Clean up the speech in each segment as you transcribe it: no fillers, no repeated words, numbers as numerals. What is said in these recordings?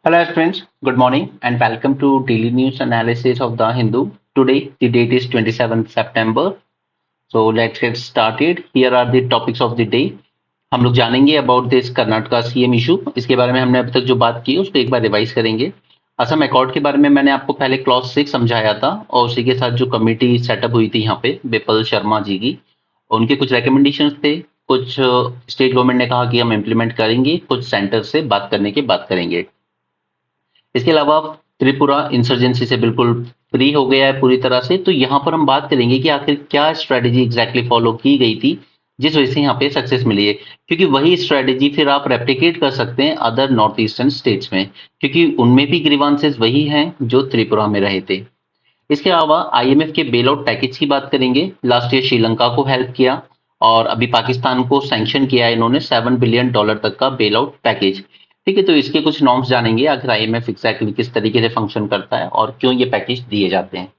Hello friends, good morning and welcome to daily news analysis of The Hindu. Today the date is 27th September. So let's get started. Here are the topics of the day. हम लोग जानेंगे about this Karnataka CM issue. इसके बारे में हमने अभी तक जो बात की उसको एक बार रिवाइज करेंगे। असम अकॉर्ड के बारे में मैंने आपको पहले क्लॉज 6 समझाया था और उसी के साथ जो कमेटी सेटअप हुई थी यहाँ पे बिपल शर्मा जी की, उनके कुछ रिकमेंडेशंस थे। कुछ स्टेट गवर्नमेंट ने कहा कि हम इम्प्लीमेंट करेंगे, कुछ सेंटर से बात करने की बात करेंगे। इसके अलावा त्रिपुरा इंसर्जेंसी से बिल्कुल फ्री हो गया है पूरी तरह से। तो यहाँ पर हम बात करेंगे कि आखिर क्या स्ट्रेटेजी एग्जैक्टली फॉलो की गई थी जिस वजह से यहाँ पे सक्सेस मिली है, क्योंकि वही स्ट्रेटेजी फिर आप रेप्लिकेट कर सकते हैं अदर नॉर्थ ईस्टर्न स्टेट्स में, क्योंकि उनमें भी ग्रीवांसेस वही हैं जो त्रिपुरा में रहे थे। इसके अलावा आईएमएफ के बेल आउट पैकेज की बात करेंगे। लास्ट ईयर श्रीलंका को हेल्प किया और अभी पाकिस्तान को सैंक्शन किया है इन्होंने $7 बिलियन तक का बेल आउट पैकेज। ठीक है, तो इसके कुछ नॉर्म्स जानेंगे, आखिर आईएमएफ एग्जैक्टली किस तरीके से फंक्शन करता है और क्यों ये पैकेज दिए जाते हैं।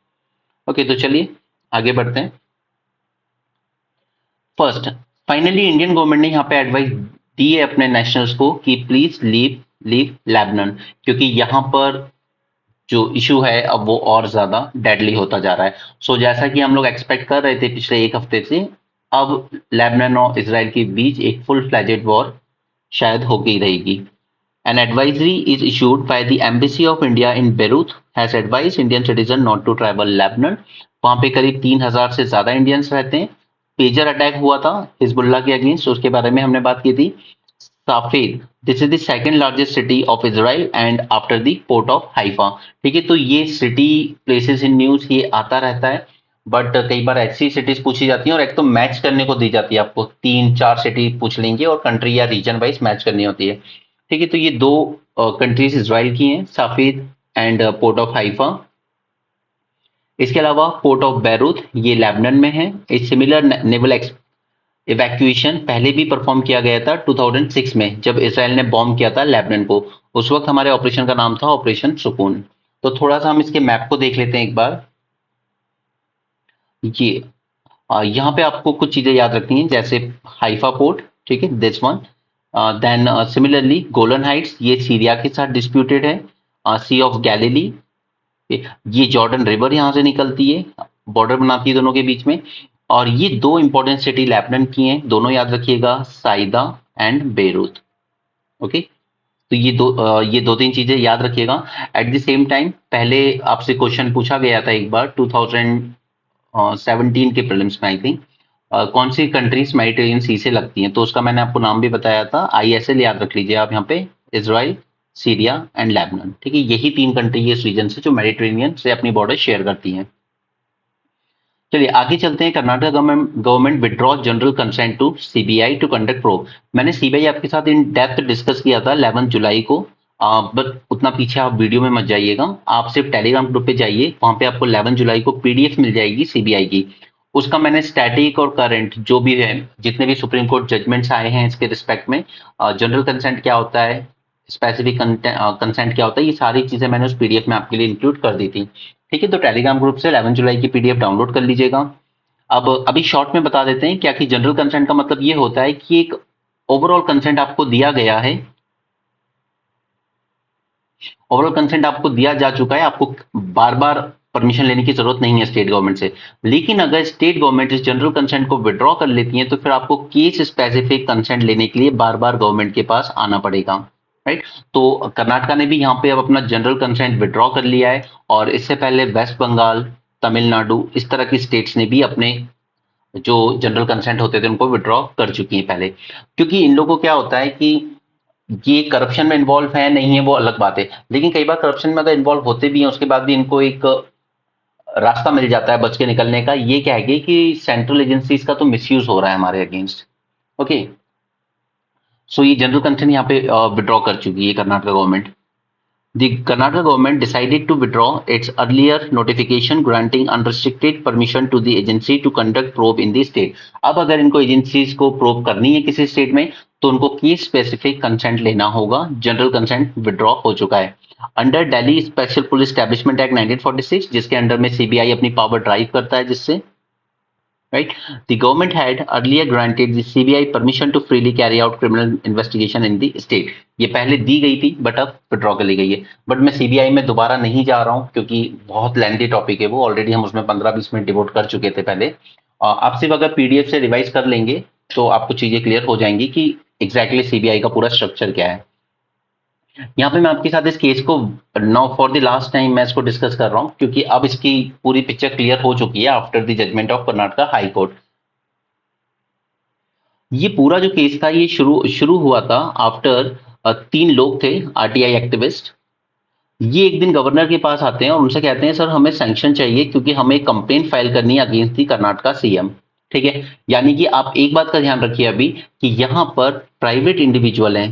ओके, तो चलिए आगे बढ़ते हैं। फर्स्ट, फाइनली इंडियन गवर्नमेंट ने यहाँ पे एडवाइस दी है अपने नेशनल्स को कि प्लीज लीव लीव लेबनान, क्योंकि यहाँ पर जो इशू है अब वो और ज्यादा डेडली होता जा रहा है। सो जैसा कि हम लोग एक्सपेक्ट कर रहे थे पिछले एक हफ्ते से, अब लेबनान और इसराइल के बीच एक फुल फ्लैजेड वॉर शायद होके ही रहेगी। An advisory is issued by the Embassy of India in Beirut has advised Indian citizen not to travel Lebanon। वहां पे करीब 3,000 से ज्यादा इंडियंस रहते हैं। पेजर अटैक हुआ था हिजबुल्ला के अगेंस्ट, उसके बारे में हमने बात की थी। Safed, this is the second largest city of Israel and after the port of Haifa. ठीक है, तो ये सिटी प्लेसेस इन न्यूज ये आता रहता है, बट कई बार ऐसी सिटीज पूछी जाती हैं और एक तो मैच करने को दी जाती है, आपको 3-4 सिटी पूछ लेंगे और कंट्री या रीजन वाइज मैच करनी होती है। ठीक है, तो ये दो कंट्रीज इजराइल की हैं, साफेद एंड पोर्ट ऑफ हाइफा। इसके अलावा पोर्ट ऑफ बैरूत ये लेबनान में है। एक सिमिलर नेवल इवैक्यूएशन पहले भी परफॉर्म किया गया था 2006 में, जब इसराइल ने बॉम्ब किया था लेबनान को। उस वक्त हमारे ऑपरेशन का नाम था ऑपरेशन सुकून। तो थोड़ा सा हम इसके मैप को देख लेते हैं एक बार। ये यहाँ पे आपको कुछ चीजें याद रखनी है, जैसे हाइफा पोर्ट, ठीक है, this one. Then similarly Golan Heights ये सीरिया के साथ डिस्प्यूटेड है। सी ऑफ गैलिली, ये जॉर्डन रिवर यहाँ से निकलती है, बॉर्डर बनाती है दोनों के बीच में। और ये दो इंपॉर्टेंट सिटी लेबनान की हैं, दोनों याद रखिएगा, साइदा एंड बेरूत। ओके, तो ये दो तीन चीजें याद रखिएगा। एट द सेम टाइम पहले आपसे क्वेश्चन पूछा गया था एक बार 2017 के प्रीलिम्स में, आई थिंक, कौन सी कंट्रीज मेडिटेरियन सी से लगती हैं, तो उसका मैंने आपको नाम भी बताया था, आईएसएल याद रख लीजिए आप यहाँ पे, इजराइल, सीरिया एंड लेबनान। ठीक है, यही तीन कंट्री इस रीजन से जो मेडिटेरेनियन से अपनी बॉर्डर शेयर करती हैं। चलिए आगे चलते हैं। Karnataka government withdraw general consent to CBI to conduct probe. मैंने सीबीआई आपके साथ इन डेप्थ डिस्कस किया था 11 जुलाई को, बट उतना पीछे आप वीडियो में मत जाइएगा, आप सिर्फ टेलीग्राम ग्रुप पे जाइए, वहां पे आपको 11 जुलाई को पीडीएफ मिल जाएगी सीबीआई की। उसका मैंने स्टैटिक और करंट जो भी है, जितने भी सुप्रीम कोर्ट जजमेंट्स आए हैं इसके रिस्पेक्ट में, जनरल कंसेंट क्या होता है, स्पेसिफिक कंसेंट क्या होता है, ये सारी चीजें मैंने उस पीडीएफ में आपके लिए इंक्लूड कर दी थी। ठीक है, तो टेलीग्राम ग्रुप से 11 जुलाई की पीडीएफ डाउनलोड कर लीजिएगा। अब अभी शॉर्ट में बता देते हैं क्या कि जनरल कंसेंट का मतलब ये होता है कि एक ओवरऑल कंसेंट आपको दिया गया है, ओवरऑल कंसेंट आपको दिया जा चुका है, आपको बार बार परमिशन लेने की जरूरत नहीं है स्टेट गवर्नमेंट से। लेकिन अगर स्टेट गवर्नमेंट इस जनरल कंसेंट को विड्रॉ कर लेती है तो फिर आपको केस स्पेसिफिक कंसेंट लेने के लिए बार बार गवर्नमेंट के पास आना पड़ेगा, राइट। तो कर्नाटका ने भी यहाँ पे अब अपना जनरल कंसेंट विड्रॉ कर लिया है, और इससे पहले वेस्ट बंगाल, तमिलनाडु, इस तरह की स्टेट्स ने भी अपने जो जनरल कंसेंट होते थे उनको विड्रॉ कर चुकी हैं पहले। क्योंकि इन लोगों को क्या होता है कि ये करप्शन में इन्वॉल्व है नहीं है वो अलग बात है, लेकिन कई बार करप्शन में अगर इन्वॉल्व होते भी हैं उसके बाद भी इनको एक रास्ता मिल जाता है बच के निकलने का। ये क्या है कि सेंट्रल एजेंसीज का तो मिसयूज हो रहा है हमारे अगेंस्ट। ओके, सो ये जनरल कंसेंट यहाँ पे विड्रॉ कर चुकी है Karnataka government. The Karnataka government decided to withdraw its earlier notification granting unrestricted permission to the agency to conduct probe in the state। अब अगर इनको एजेंसीज को प्रोब करनी है किसी स्टेट में तो उनको केस स्पेसिफिक कंसेंट लेना होगा। जनरल कंसेंट विड्रॉ हो चुका है under Delhi special police establishment act 1946, जिसके अंडर में सीबीआई अपनी पावर ड्राइव करता है, जिससे right? The government had earlier granted the CBI permission to freely carry out criminal investigation in the state. ये पहले दी गई थी बट अब विड्रॉ कर ली गई है। बट मैं सीबीआई में दोबारा नहीं जा रहा हूँ क्योंकि बहुत लेंथी टॉपिक है वो, ऑलरेडी हम उसमें 15-20 मिनट डिवोट कर चुके थे पहले। आप सिर्फ अगर पीडीएफ से रिवाइज कर लेंगे तो आपको चीजें क्लियर हो जाएंगी कि एग्जैक्टली सीबीआई का पूरा स्ट्रक्चर क्या है। यहाँ पे मैं आपके साथ इस केस को now for the last time मैं इसको डिस्कस कर रहा हूँ क्योंकि अब इसकी पूरी पिक्चर क्लियर हो चुकी है after the judgment of Karnataka high court. ये पूरा जो केस था ये शुरू हुआ था आफ्टर 3 लोग थे आरटीआई एक्टिविस्ट। ये एक दिन गवर्नर के पास आते हैं और उनसे कहते हैं सर हमें सैंक्शन चाहिए क्योंकि हमें एक कंप्लेंट फाइल करनी है अगेंस्ट दी कर्नाटका सीएम। ठीक है, यानी कि आप एक बात का ध्यान रखिए अभी कि यहाँ पर प्राइवेट इंडिविजुअल हैं।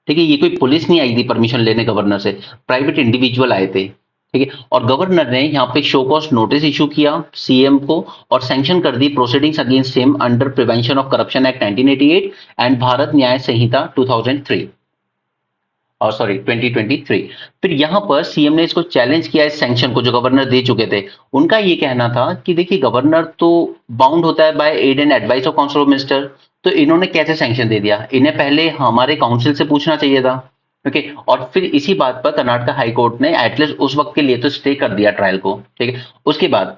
ठीक है, ये कोई पुलिस नहीं आई थी परमिशन लेने गवर्नर से, प्राइवेट इंडिविजुअल आए थे। ठीक है, और गवर्नर ने यहाँ पे शो कॉज नोटिस इशू किया सीएम को और सैंक्शन कर दी proceedings against him under prevention of corruption act 1988 and Bharat Nyaya Sanhita 2003 और सॉरी 2023। फिर यहाँ पर सीएम ने इसको चैलेंज किया इस सैंक्शन को जो गवर्नर दे चुके थे। उनका ये कहना था कि देखिए गवर्नर तो बाउंड होता है bye add and advice of council of minister, तो इन्होंने कैसे सैंक्शन दे दिया, इन्हें पहले हमारे काउंसिल से पूछना चाहिए था। ओके, और फिर इसी बात पर कर्नाटका हाई कोर्ट ने एटलीस्ट उस वक्त के लिए तो स्टे कर दिया ट्रायल को। ठीक है, उसके बाद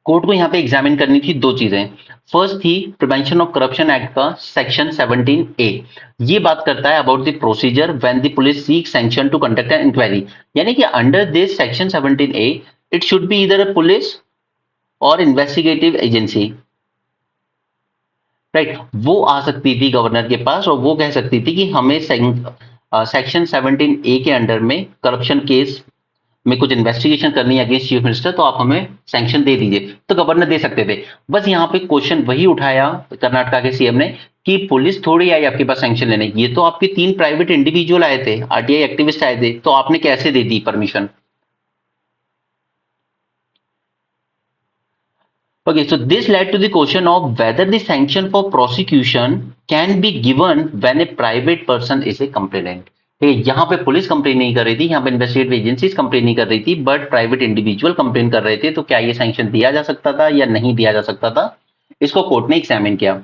कोर्ट को यहाँ पे एग्जामिन करनी थी दो चीजें। फर्स्ट थी प्रिवेंशन ऑफ करप्शन एक्ट का सेक्शन 17A। ये बात करता है about the procedure when the police seek sanction to conduct an inquiry, यानी कि under this section 17A it should be either a police or investigative agency. Right, वो आ सकती थी गवर्नर के पास और वो कह सकती थी कि हमें सेक्शन 17A के अंडर में करप्शन केस में कुछ इन्वेस्टिगेशन करनी है अगेंस्ट चीफ मिनिस्टर, तो आप हमें सैंक्शन दे दीजिए, तो गवर्नर दे सकते थे। बस यहाँ पे क्वेश्चन वही उठाया कर्नाटका के सीएम ने कि पुलिस थोड़ी आई आपके पास सैंक्शन लेने, ये तो आपके 3 प्राइवेट इंडिविजुअल आए थे, आरटीआई एक्टिविस्ट आए थे, तो आपने कैसे दे दी permission. Okay, so this led to the question of whether the sanction for prosecution can be given when a private person is a complainant. यहाँ पे पुलिस कंप्लेन नहीं कर रही थी, यहाँ पे इन्वेस्टिगेटिव एजेंसीज कंप्लेन नहीं कर रही थी, बट प्राइवेट इंडिविजुअल कंप्लेन कर रहे थे, तो क्या ये सैंक्शन दिया जा सकता था या नहीं दिया जा सकता था, इसको कोर्ट ने एग्जामिन किया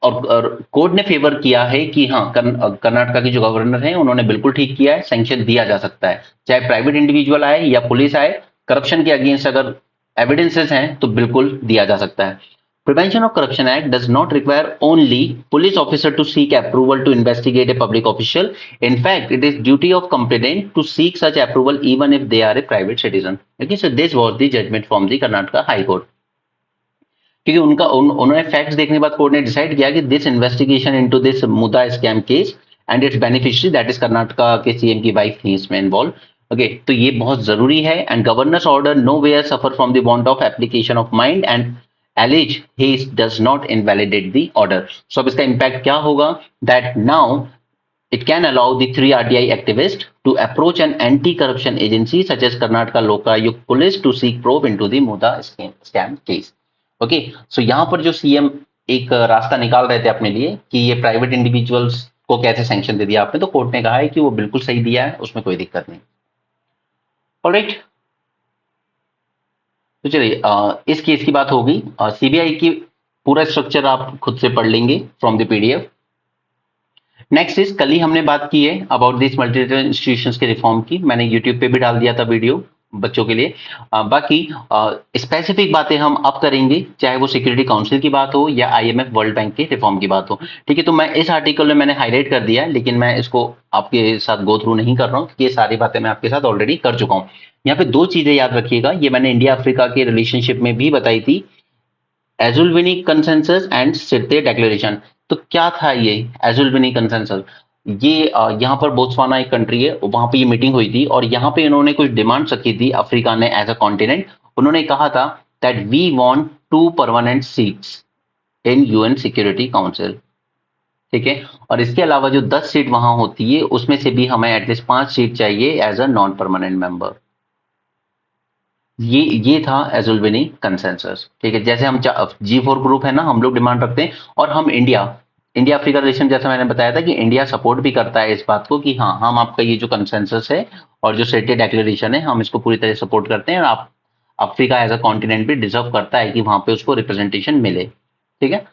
और कोर्ट ने फेवर किया है कि हाँ कर्नाटका के जो गवर्नर हैं उन्होंने बिल्कुल ठीक किया है, सैंक्शन दिया जा सकता है, चाहे प्राइवेट इंडिविजुअल आए या पुलिस आए, करप्शन के अगेंस्ट अगर एविडेंसेस हैं तो बिल्कुल दिया जा सकता है। Prevention of Corruption Act does not require only police officer to seek approval to investigate a public official. In fact, it is duty of complainant to seek such approval even if they are a private citizen. Okay, so this was the judgment from the Karnataka High Court. क्योंकि उन्होंने facts देखने के बाद court ने decide किया कि this investigation into this मुद्दा scam case and it's beneficiary that is Karnataka के सीएम की वाइफ थी इसमें इन्वॉल्व। ओके, तो ये बहुत जरूरी है and governor's order nowhere suffer from the want of application of mind and alleged he does not invalidate the order. So अब इसका इम्पैक्ट क्या होगा, that now it can allow the 3 RTI activists to approach an anti-corruption agency such as Karnataka Lokayuk Police to seek probe into the Muda scam case. Okay, so यहाँ पर जो CM एक रास्ता निकाल रहे थे अपने लिए कि ये प्राइवेट इंडिविजुअल्स को कैसे सैंक्शन दे दिया आपने, तो कोर्ट ने कहा है कि वो बिल्कुल सही दिया है, उसमें कोई दिक्कत नहीं। ऑलराइट, तो चलिए इस केस की बात होगी। सीबीआई की पूरा स्ट्रक्चर आप खुद से पढ़ लेंगे from the PDF. Next is, कल ही हमने बात की है अबाउट दिस मल्टीलेटरल इंस्टीट्यूशंस के रिफॉर्म की, मैंने यूट्यूब पे भी डाल दिया था वीडियो बच्चों के लिए। बाकी स्पेसिफिक बातें हम अब करेंगे, चाहे वो सिक्योरिटी काउंसिल की बात हो या आईएमएफ वर्ल्ड बैंक के रिफॉर्म की बात हो। ठीक है, तो मैं इस आर्टिकल में मैंने हाईलाइट कर दिया है, लेकिन मैं इसको आपके साथ गो थ्रू नहीं कर रहा हूँ क्योंकि ये सारी बातें मैं आपके साथ ऑलरेडी कर चुका हूँ। यहाँ पे 2 चीजें याद रखिएगा, ये मैंने इंडिया अफ्रीका के रिलेशनशिप में भी बताई थी, एजुलविनी कंसेंसस एंड सिरते डिक्लेरेशन। तो क्या था ये एजुलविनी कंसेंसस, ये यहाँ पर बोत्सवाना एक कंट्री है, वहां पे ये मीटिंग हुई थी और यहाँ पे इन्होंने कुछ डिमांड्स रखी थी अफ्रीका ने एज अ कॉन्टिनेंट। उन्होंने कहा था that we want 2 permanent seats in UN security council. ठीक है, और इसके अलावा जो 10 सीट वहां होती है उसमें से भी हमें एटलीस्ट 5 सीट चाहिए as a non permanent member. ये था एजुलविनी कंसेंसस। ठीक है, जैसे हम G4 ग्रुप है ना, हम लोग डिमांड रखते हैं और हम इंडिया अफ्रीका रिलेशन, जैसा मैंने बताया था कि इंडिया सपोर्ट भी करता है इस बात को कि हाँ हम आपका ये जो कंसेंसस है और जो सेटेड डिक्लेरेशन है हम इसको पूरी तरह सपोर्ट करते हैं और अफ्रीका एज अ कॉन्टिनेंट भी डिजर्व करता है कि वहां पे उसको रिप्रेजेंटेशन मिले, ठीक है।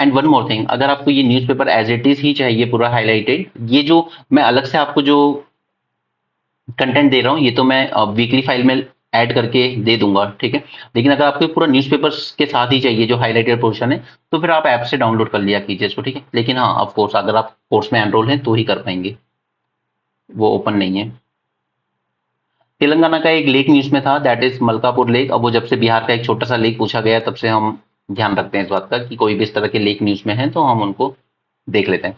एंड वन मोर थिंग, अगर आपको ये न्यूज़पेपर एज इट इज ही चाहिए पूरा हाईलाइटेड, ये जो मैं अलग से आपको जो कंटेंट दे रहा हूँ ये तो मैं वीकली फाइल में ऐड करके दे दूंगा, ठीक है। लेकिन अगर आपको पूरा न्यूज़पेपर्स के साथ ही चाहिए जो हाईलाइटेड पोर्शन है, तो फिर आप ऐप से डाउनलोड कर लिया कीजिए इसको, ठीक है। लेकिन हाँ, ऑफ कोर्स अगर आप कोर्स में एनरोल हैं तो ही कर पाएंगे, वो ओपन नहीं है। तेलंगाना का एक लेक न्यूज़ में था, दैट इज मलकापुर लेक। अब वो जब से बिहार का एक छोटा सा लेक पूछा गया तब से हम ध्यान रखते हैं इस बात का कि कोई भी इस तरह के लेक न्यूज़ में है तो हम उनको देख लेते हैं।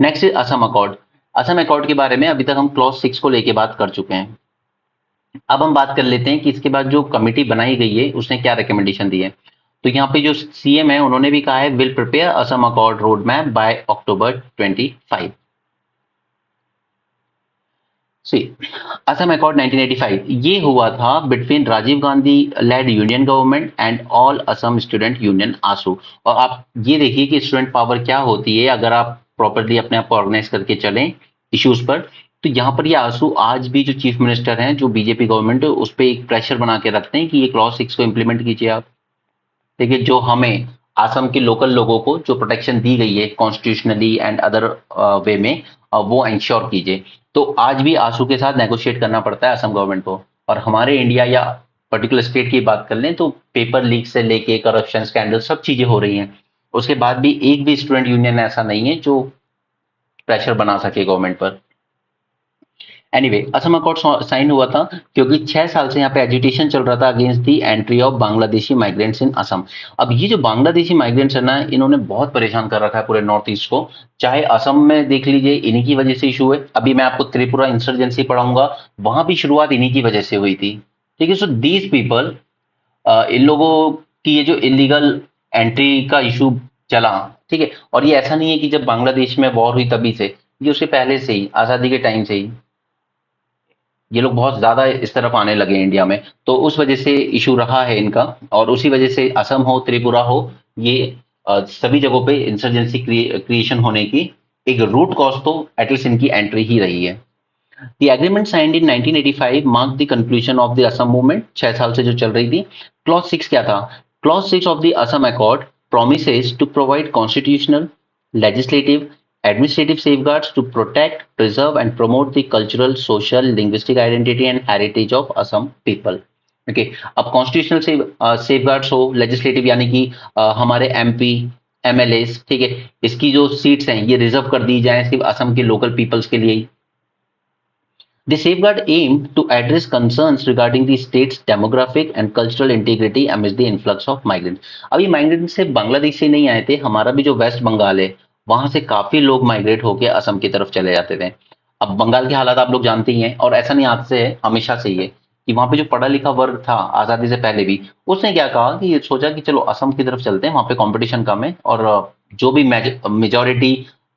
Next is Assam accord. Assam accord के बारे में अभी तक हम क्लॉज 6 को लेके बात कर चुके हैं। अब हम बात कर लेते हैं कि इसके बाद जो कमिटी बनाई गई है उसने क्या रिकमेंडेशन दी है। तो यहाँ पे जो सीएम है उन्होंने भी कहा है, will prepare Assam accord road map by October 25। See, Assam accord 1985 ये हुआ था between Rajiv Gandhi led union government and all Assam student union AASU. और आप ये देखिए कि स्टूडेंट पावर क्या होती है अगर आप प्रॉपरली अपने आप को ऑर्गेनाइज करके चलें इश्यूज पर। तो यहाँ पर ये आंसू आज भी जो चीफ मिनिस्टर हैं, जो बीजेपी गवर्नमेंट है, उस पर एक प्रेशर बना के रखते हैं कि ये क्लॉज 6 को इम्प्लीमेंट कीजिए आप। देखिए, जो हमें असम के लोकल लोगों को जो प्रोटेक्शन दी गई है कॉन्स्टिट्यूशनली एंड अदर वे में, वो इंश्योर कीजिए। तो आज भी आंसू के साथ नेगोशिएट करना पड़ता है असम गवर्नमेंट को। और हमारे इंडिया या पर्टिकुलर स्टेट की बात कर लें तो पेपर लीक से लेके करप्शन स्कैंडल सब चीजें हो रही हैं, उसके बाद भी एक भी स्टूडेंट यूनियन ऐसा नहीं है जो प्रेशर बना सके गवर्नमेंट पर। एनीवे, असम अकॉर्ड साइन हुआ था क्योंकि 6 साल से यहाँ पे एजिटेशन चल रहा था against the entry of Bangladeshi migrants in Assam. अब ये जो बांग्लादेशी माइग्रेंट्स है ना, इन्होंने बहुत परेशान कर रखा है पूरे नॉर्थ ईस्ट को। चाहे असम में देख लीजिए, इन्हीं की वजह से इशू है। अभी मैं आपको त्रिपुरा इंसर्जेंसी पढ़ाऊंगा, वहां भी शुरुआत इन्हीं की वजह से हुई थी, ठीक है। सो दीज पीपल, इन लोगों की ये जो इलीगल एंट्री का इशू चला, ठीक है। और ये ऐसा नहीं है कि जब बांग्लादेश में वॉर हुई तभी से, ये उसके पहले से ही, आजादी के टाइम से ही ये लोग बहुत ज्यादा इस तरफ आने लगे इंडिया में। तो उस वजह से इशू रहा है इनका, और उसी वजह से असम हो, त्रिपुरा हो, ये सभी जगहों पे इंसर्जेंसी क्रिएशन होने की एक रूट कॉज तो एटलीस्ट इनकी एंट्री ही रही है। The agreement signed in 1985 mark the conclusion of the Assam movement. 6 साल से जो चल रही थी। क्लॉज 6 क्या था? Clause 6 of the Assam accord promises to provide constitutional, legislative, administrative safeguards to protect, preserve, and promote the cultural, social, linguistic identity and heritage of Assam people. Okay, अब constitutional से सेफगार्ड्स हो, लेजिस्लेटिव यानी कि हमारे MP MLA, ठीक है, इसकी जो सीट्स हैं ये रिजर्व कर दी जाए सिर्फ असम के लोकल पीपल्स के लिए ही। The safeguard aimed to address concerns regarding the state's demographic and cultural integrity amidst the influx of migrants. अभी माइग्रेंट सिर्फ बांग्लादेश से नहीं आए थे, हमारा भी जो वेस्ट बंगाल है वहां से काफी लोग माइग्रेट होकर असम की तरफ चले जाते थे। अब बंगाल के हालात आप लोग जानते ही हैं, और ऐसा नहीं आज से है, हमेशा से ही है कि वहां पे जो पढ़ा लिखा वर्ग था आजादी से पहले भी, उसने क्या कहा कि ये सोचा कि चलो असम की तरफ चलते हैं, वहां पे कंपटीशन कम है और जो भी मेजोरिटी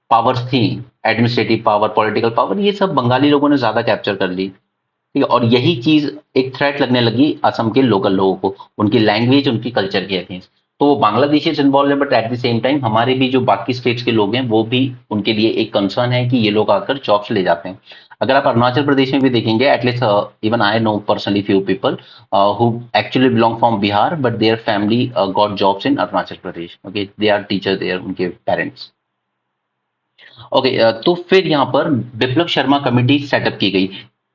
पावर्स थी, एडमिनिस्ट्रेटिव पावर, पॉलिटिकल पावर, ये सब बंगाली लोगों ने ज्यादा कैप्चर कर ली, ठीक है। और यही चीज एक थ्रेट लगने लगी असम के लोकल लोगों को, उनकी लैंग्वेज, उनकी कल्चर के अगेंस्ट। तो वो बांग्लादेशी इन्वॉल्व है, but at the same time हमारे भी जो बाकी स्टेट्स के लोग हैं वो भी, उनके लिए एक कंसर्न है कि ये लोग आकर जॉब्स ले जाते हैं। अगर आप अरुणाचल प्रदेश में भी देखेंगे, at least even I know personally few people who actually belong from Bihar, but their family got jobs in Arunachal Pradesh. Okay, they are teacher there, उनके पेरेंट्स। ओके, तो फिर यहाँ पर बिप्लब शर्मा कमेटी सेटअप की गई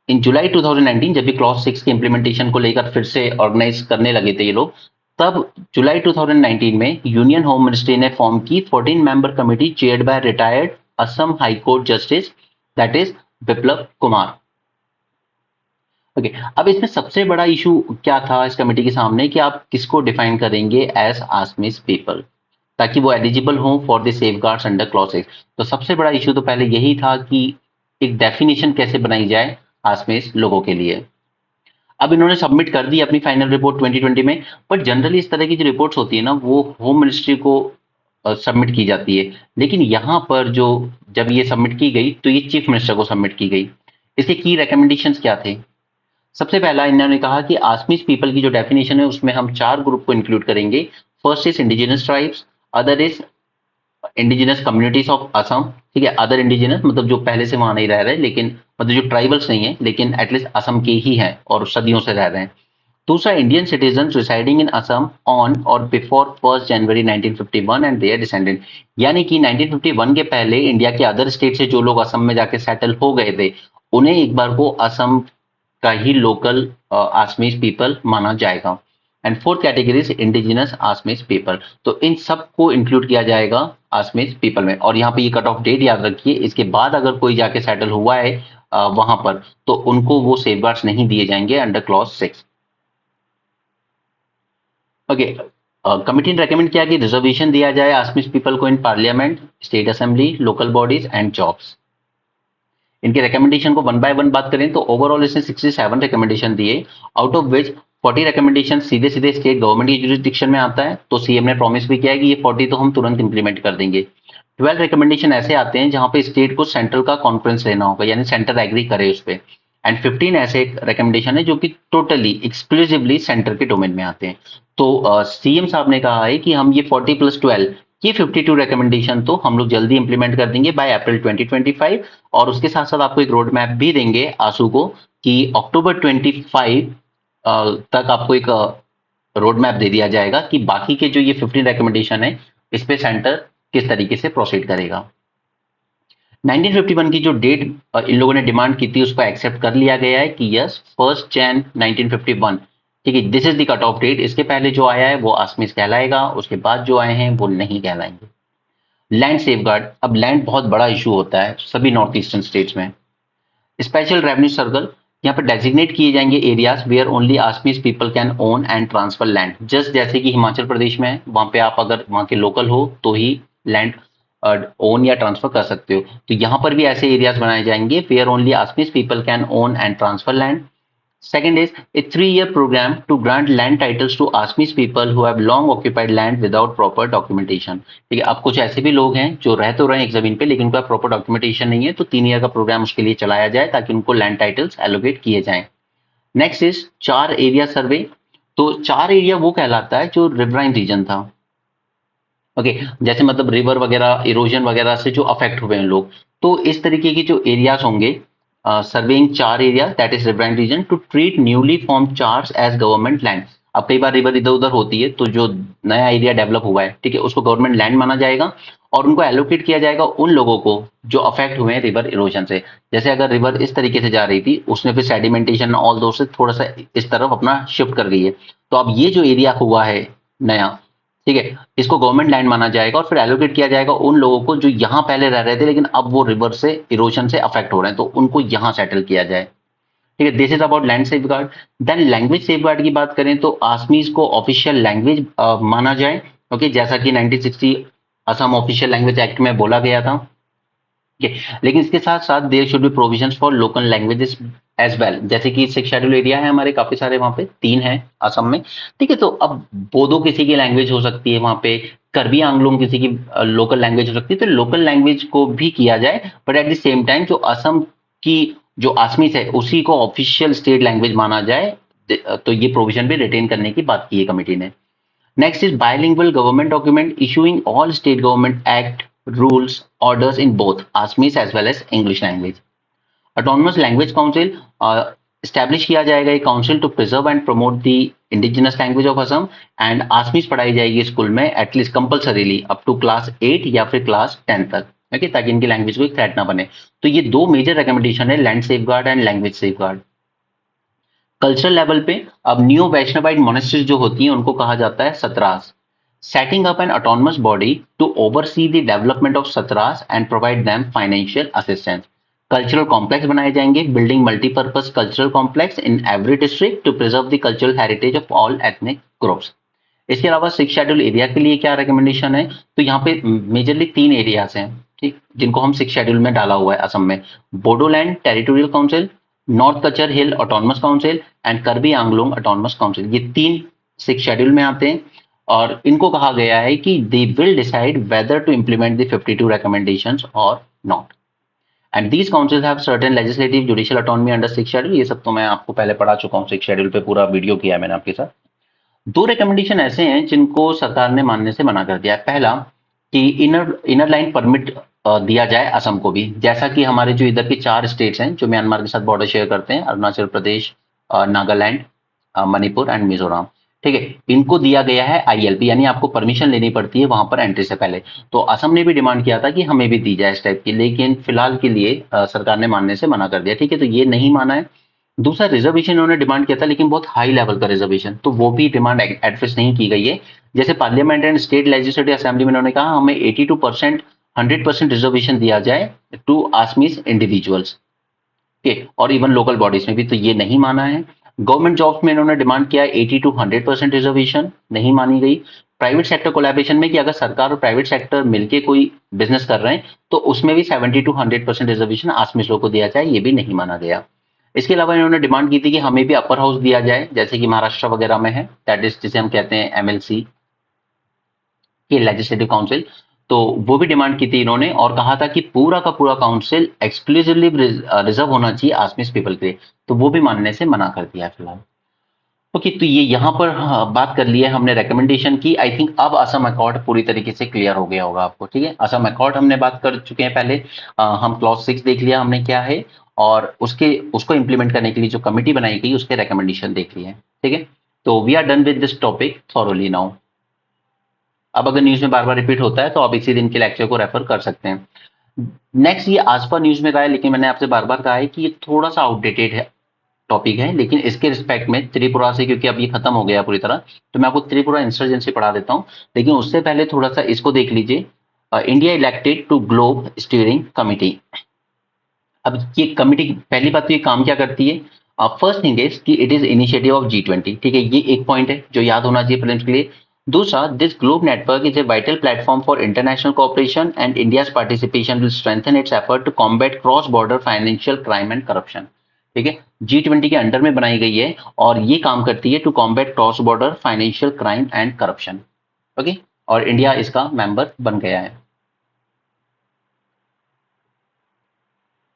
इन जुलाई 2019, जब भी क्लॉज 6 के इम्प्लीमेंटेशन को लेकर फिर से ऑर्गेनाइज करने लगे थे ये लोग। तब जुलाई 2019 में यूनियन होम मिनिस्ट्री ने फॉर्म की 14 member committee chaired by retired Assam high court justice, that is Biplab Kumar. Okay, अब इसमें सबसे बड़ा इशू क्या था इस कमेटी के सामने कि आप किसको डिफाइन करेंगे एज आसमीज पीपल, ताकि वो एलिजिबल हो for the safeguards under clause 6। तो सबसे बड़ा इशू तो पहले यही था कि एक डेफिनेशन कैसे बनाई जाए आसमीज लोगों के लिए। अब इन्होंने सबमिट कर दी अपनी फाइनल रिपोर्ट 2020 में, बट जनरली इस तरह की जो रिपोर्ट्स होती है ना, वो होम मिनिस्ट्री को सबमिट की जाती है। लेकिन यहाँ पर जो जब ये सबमिट की गई तो ये चीफ मिनिस्टर को सबमिट की गई। इसके की रिकमेंडेशंस क्या थे? सबसे पहला इन्होंने कहा कि आसमीज पीपल की जो डेफिनेशन है उसमें हम 4 ग्रुप को इंक्लूड करेंगे। First is indigenous tribes, other is indigenous communities of Assam, ठीक है। अदर इंडिजिनस मतलब जो पहले से वहां नहीं रह रहे, लेकिन मतलब जो ट्राइबल्स नहीं है लेकिन एटलीस्ट असम के ही हैं और सदियों से रह रहे हैं। दूसरा, Indian citizen residing in Assam on और before 1 January 1951 and their descendant, यानी कि 1951 के पहले इंडिया के अदर स्टेट से जो लोग असम में जाके सेटल हो गए थे, उन्हें एक बार को असम का ही लोकल आसमीज पीपल माना जाएगा। And fourth category is indigenous आसमीज people, तो इन सबको इंक्लूड किया जाएगा आसमीज पीपल में। और यहाँ पे ये कट ऑफ डेट याद रखिए, इसके बाद अगर कोई जाके सेटल हुआ है वहां पर, तो उनको वो सेफगार्ड्स नहीं दिए जाएंगे अंडर क्लॉज 6। ओके, कमिटी ने रेकमेंड किया कि रिजर्वेशन दिया जाए आसमीज पीपल को in parliament, state assembly, local bodies and jobs. इनके रिकमेंडेशन को वन बाय वन बात करें तो ओवरऑल इसने 67 रिकमेंडेशन दिए, आउट ऑफ विच 40 रिकमेंडेशन सीधे सीधे स्टेट गवर्नमेंट की जुरिस्डिक्शन में आता है, तो सीएम ने प्रॉमिस भी किया है कि ये 40 तो हम तुरंत इंप्लीमेंट कर देंगे। 12 रिकमेंडेशन ऐसे आते हैं जहां पे स्टेट को सेंट्रल का कॉन्फ्रेंस लेना होगा, यानी सेंटर एग्री करे उस पर। एंड 15 ऐसे रिकमेंडेशन है जो कि टोटली एक्सक्लूसिवली सेंटर के डोमेन में आते हैं। तो सीएम साहब ने कहा है कि हम ये 40 + 12 ये 52 रिकमेंडेशन तो हम लोग जल्दी इंप्लीमेंट कर देंगे बाय अप्रैल 2025, और उसके साथ साथ आपको एक रोड मैप भी देंगे आंसू को कि अक्टूबर 25 तक आपको एक रोड मैप दे दिया जाएगा कि बाकी के जो ये 15 रिकमेंडेशन है इस पे सेंटर किस तरीके से प्रोसीड करेगा। 1951 की जो डेट इन लोगों ने डिमांड की थी उसको एक्सेप्ट कर लिया गया है कि यस 1 जन 1951, ठीक है, this is the cut off date. इसके पहले जो आया है वो आसमीज कहलाएगा, उसके बाद जो आए हैं वो नहीं कहलाएंगे। लैंड सेफगार्ड, अब लैंड बहुत बड़ा इशू होता है सभी नॉर्थ ईस्टर्न स्टेट्स में। स्पेशल रेवेन्यू सर्कल, यहाँ पर डेजिग्नेट किए जाएंगे areas where only Assamese people can own and transfer land, just जैसे कि हिमाचल प्रदेश में है, वहां पे आप अगर वहां के लोकल हो तो ही लैंड ओन या ट्रांसफर कर सकते हो। तो यहाँ पर भी ऐसे एरियाज बनाए जाएंगे where only Assamese people can own and transfer land. Second is a 3-year program to grant land titles to Assamese people who have long occupied land without proper documentation। ठीक है, अब कुछ ऐसे भी लोग हैं जो रह तो रहे हैं एक जमीन पे लेकिन उनका प्रॉपर डॉक्यूमेंटेशन नहीं है, तो 3 ईयर का प्रोग्राम उसके लिए चलाया जाए ताकि उनको लैंड टाइटल्स एलोकेट किए जाएं। नेक्स्ट इज 4 एरिया सर्वे, तो 4 एरिया वो कहलाता है जो रिवराइन रीजन था। ओके, जैसे मतलब रिवर वगैरह इरोजन वगैरह से जो अफेक्ट हुए हैं लोग, तो इस तरीके के जो एरियाज होंगे surveying 4 area that is riverine region to treat newly form charge as government land. अब कई बार रिवर इधर उधर होती है तो जो नया एरिया डेवलप हुआ है, ठीक है, उसको गवर्नमेंट लैंड माना जाएगा और उनको एलोकेट किया जाएगा उन लोगों को जो अफेक्ट हुए हैं रिवर इरोजन से। जैसे अगर रिवर इस तरीके से जा रही थी, उसने फिर सेडिमेंटेशन ऑल दो से थोड़ा सा इस तरफ अपना शिफ्ट कर गई है, तो अब ये जो एरिया हुआ है नया, ठीक है, इसको गवर्नमेंट लैंड माना जाएगा और फिर एलोकेट किया जाएगा उन लोगों को जो यहाँ पहले रह रहे थे लेकिन अब वो रिवर से इरोजन से अफेक्ट हो रहे हैं, तो उनको यहाँ सेटल किया जाए। ठीक है, this is about land safeguard. Then language safeguard की बात करें तो आसमीज को ऑफिशियल लैंग्वेज माना जाए। ओके, जैसा कि 1960 असम ऑफिशियल लैंग्वेज एक्ट में बोला गया था। लेकिन इसके साथ साथ there should be provisions for local languages as well, जैसे कि 6 शेड्यूल एरिया है हमारे काफी सारे, वहां पे 3 है असम में, ठीक है, तो अब बोडो किसी की लैंग्वेज हो सकती है वहां पे, करबी आंगलोंग किसी की लोकल लैंग्वेज हो सकती है, तो लोकल लैंग्वेज को भी किया जाए, but at the same time जो असम की जो आसमीज है उसी को ऑफिशियल स्टेट लैंग्वेज माना जाए, तो ये प्रोविजन भी रिटेन करने की बात की है कमेटी ने। Next is bilingual government document issuing all state government act, rules, orders in both Assamese as well as English language. Autonomous Language Council establish किया जाएगा एक council to preserve and promote the indigenous language of Assam, and Assamese पढ़ाई जाएगी school में at least compulsorily up to class 8 या फिर class 10 तक, okay, ताकि इनकी लैंग्वेज को एक थ्रेट ना बने। तो ये 2 मेजर रिकमेंडेशन है, land safe guard and language safe guard. Cultural level पे अब न्यू वैष्णवाइट मोनेस्ट्रीज जो होती हैं उनको कहा जाता है Satras. Setting up an autonomous body to oversee the development of Satras and provide them financial assistance. Cultural complex बनाए जाएंगे, building multipurpose cultural complex in every district to preserve the cultural heritage of all ethnic groups. इसके अलावा 6 schedule area के लिए क्या recommendation है, तो यहाँ पे मेजरली 3 एरियाज हैं, ठीक, जिनको हम 6 शेड्यूल में डाला हुआ है असम में, बोडोलैंड टेरिटोरियल काउंसिल, नॉर्थ कचर हिल ऑटोनमस काउंसिल एंड करबी आंगलोंग ऑटोनमस काउंसिल। ये 3 6 शेड्यूल में आते हैं और इनको कहा गया है कि they will decide whether to implement the 52 recommendations और not, and these councils have certain legislative judicial autonomy under 6 schedule. ये सब तो मैं आपको पहले पढ़ा चुका हूँ, 6 शेड्यूल पे पूरा वीडियो किया है मैंने आपके साथ। 2 रिकमेंडेशन ऐसे हैं जिनको सरकार ने मानने से मना कर दिया है। पहला कि इनर लाइन परमिट दिया जाए असम को भी, जैसा कि हमारे जो इधर के 4 स्टेट्स हैं जो म्यांमार के साथ बॉर्डर शेयर करते हैं, अरुणाचल प्रदेश, नागालैंड मणिपुर एंड मिजोरम। ठीक है, इनको दिया गया है आईएलपी, यानी आपको परमिशन लेनी पड़ती है वहां पर एंट्री से पहले। तो असम ने भी डिमांड किया था कि हमें भी दी जाए इस टाइप की, लेकिन फिलहाल के लिए सरकार ने मानने से मना कर दिया। ठीक है, तो ये नहीं माना है। दूसरा, रिजर्वेशन इन्होंने डिमांड किया था, लेकिन बहुत हाई लेवल का रिजर्वेशन, तो वो भी डिमांड एडजस्ट नहीं की गई है। जैसे parliament and state legislative assembly में उन्होंने कहा हमें 82%, 100% रिजर्वेशन दिया जाए टू आसमीज इंडिविजुअल्स के, और इवन लोकल बॉडीज में भी, तो ये नहीं माना है। गवर्नमेंट जॉब्स में इन्होंने डिमांड किया 80 to 100% रिजर्वेशन, नहीं मानी गई। प्राइवेट सेक्टर कोलैबोरेशन में कि अगर सरकार और प्राइवेट सेक्टर मिलके कोई बिजनेस कर रहे हैं तो उसमें भी 70 to 100% रिजर्वेशन आसमीज लोग को दिया जाए, ये भी नहीं माना गया। इसके अलावा इन्होंने डिमांड की थी कि हमें भी अपर हाउस दिया जाए, जैसे कि महाराष्ट्र वगैरह में है, दैट इज जिसे हम कहते हैं एमएलसी की लेजिस्लेटिव काउंसिल। तो वो भी डिमांड की थी इन्होंने, और कहा था कि पूरा का पूरा काउंसिल एक्सक्लूसिवली रिजर्व होना चाहिए आसमीज पीपल के लिए, तो वो भी मानने से मना कर दिया फिलहाल। ओके, तो ये यहाँ पर बात कर ली है हमने रिकमेंडेशन की। आई थिंक अब असम अकॉर्ड पूरी तरीके से क्लियर हो गया होगा आपको। ठीक है, असम अकॉर्ड हमने बात कर चुके हैं पहले। हम क्लॉज 6 देख लिया हमने क्या है, और उसको इम्प्लीमेंट करने के लिए जो कमिटी बनाई गई उसके रिकमेंडेशन देख लिए हैं। ठीक है, तो we are done with this topic thoroughly now. अब अगर न्यूज में बार बार रिपीट होता है तो आप इसी दिन के लेक्चर को रेफर कर सकते हैं। नेक्स्ट, ये आज पर न्यूज में रहा है, लेकिन मैंने आपसे बार बार कहा है कि ये थोड़ा सा आउटडेटेड है टॉपिक है, लेकिन इसके रिस्पेक्ट में त्रिपुरा से, क्योंकि अब ये खत्म हो गया पूरी तरह, तो मैं आपको त्रिपुरा इंसर्जेंसी पढ़ा देता हूँ। लेकिन उससे पहले थोड़ा सा इसको देख लीजिए। India elected to Globe steering committee. अब ये कमिटी, पहली बात तो ये काम क्या करती है? फर्स्ट थिंग इज कि it is initiative of G20। ठीक है, ये एक पॉइंट है जो याद होना चाहिए प्रीलिम्स के लिए। दूसरा, this Globe network is a vital platform for international cooperation and India's participation will strengthen its effort to combat cross border financial crime and corruption. ठीक है, G20 के अंडर में बनाई गई है और ये काम करती है to combat cross border financial crime and corruption. Okay, और इंडिया इसका मेंबर बन गया है।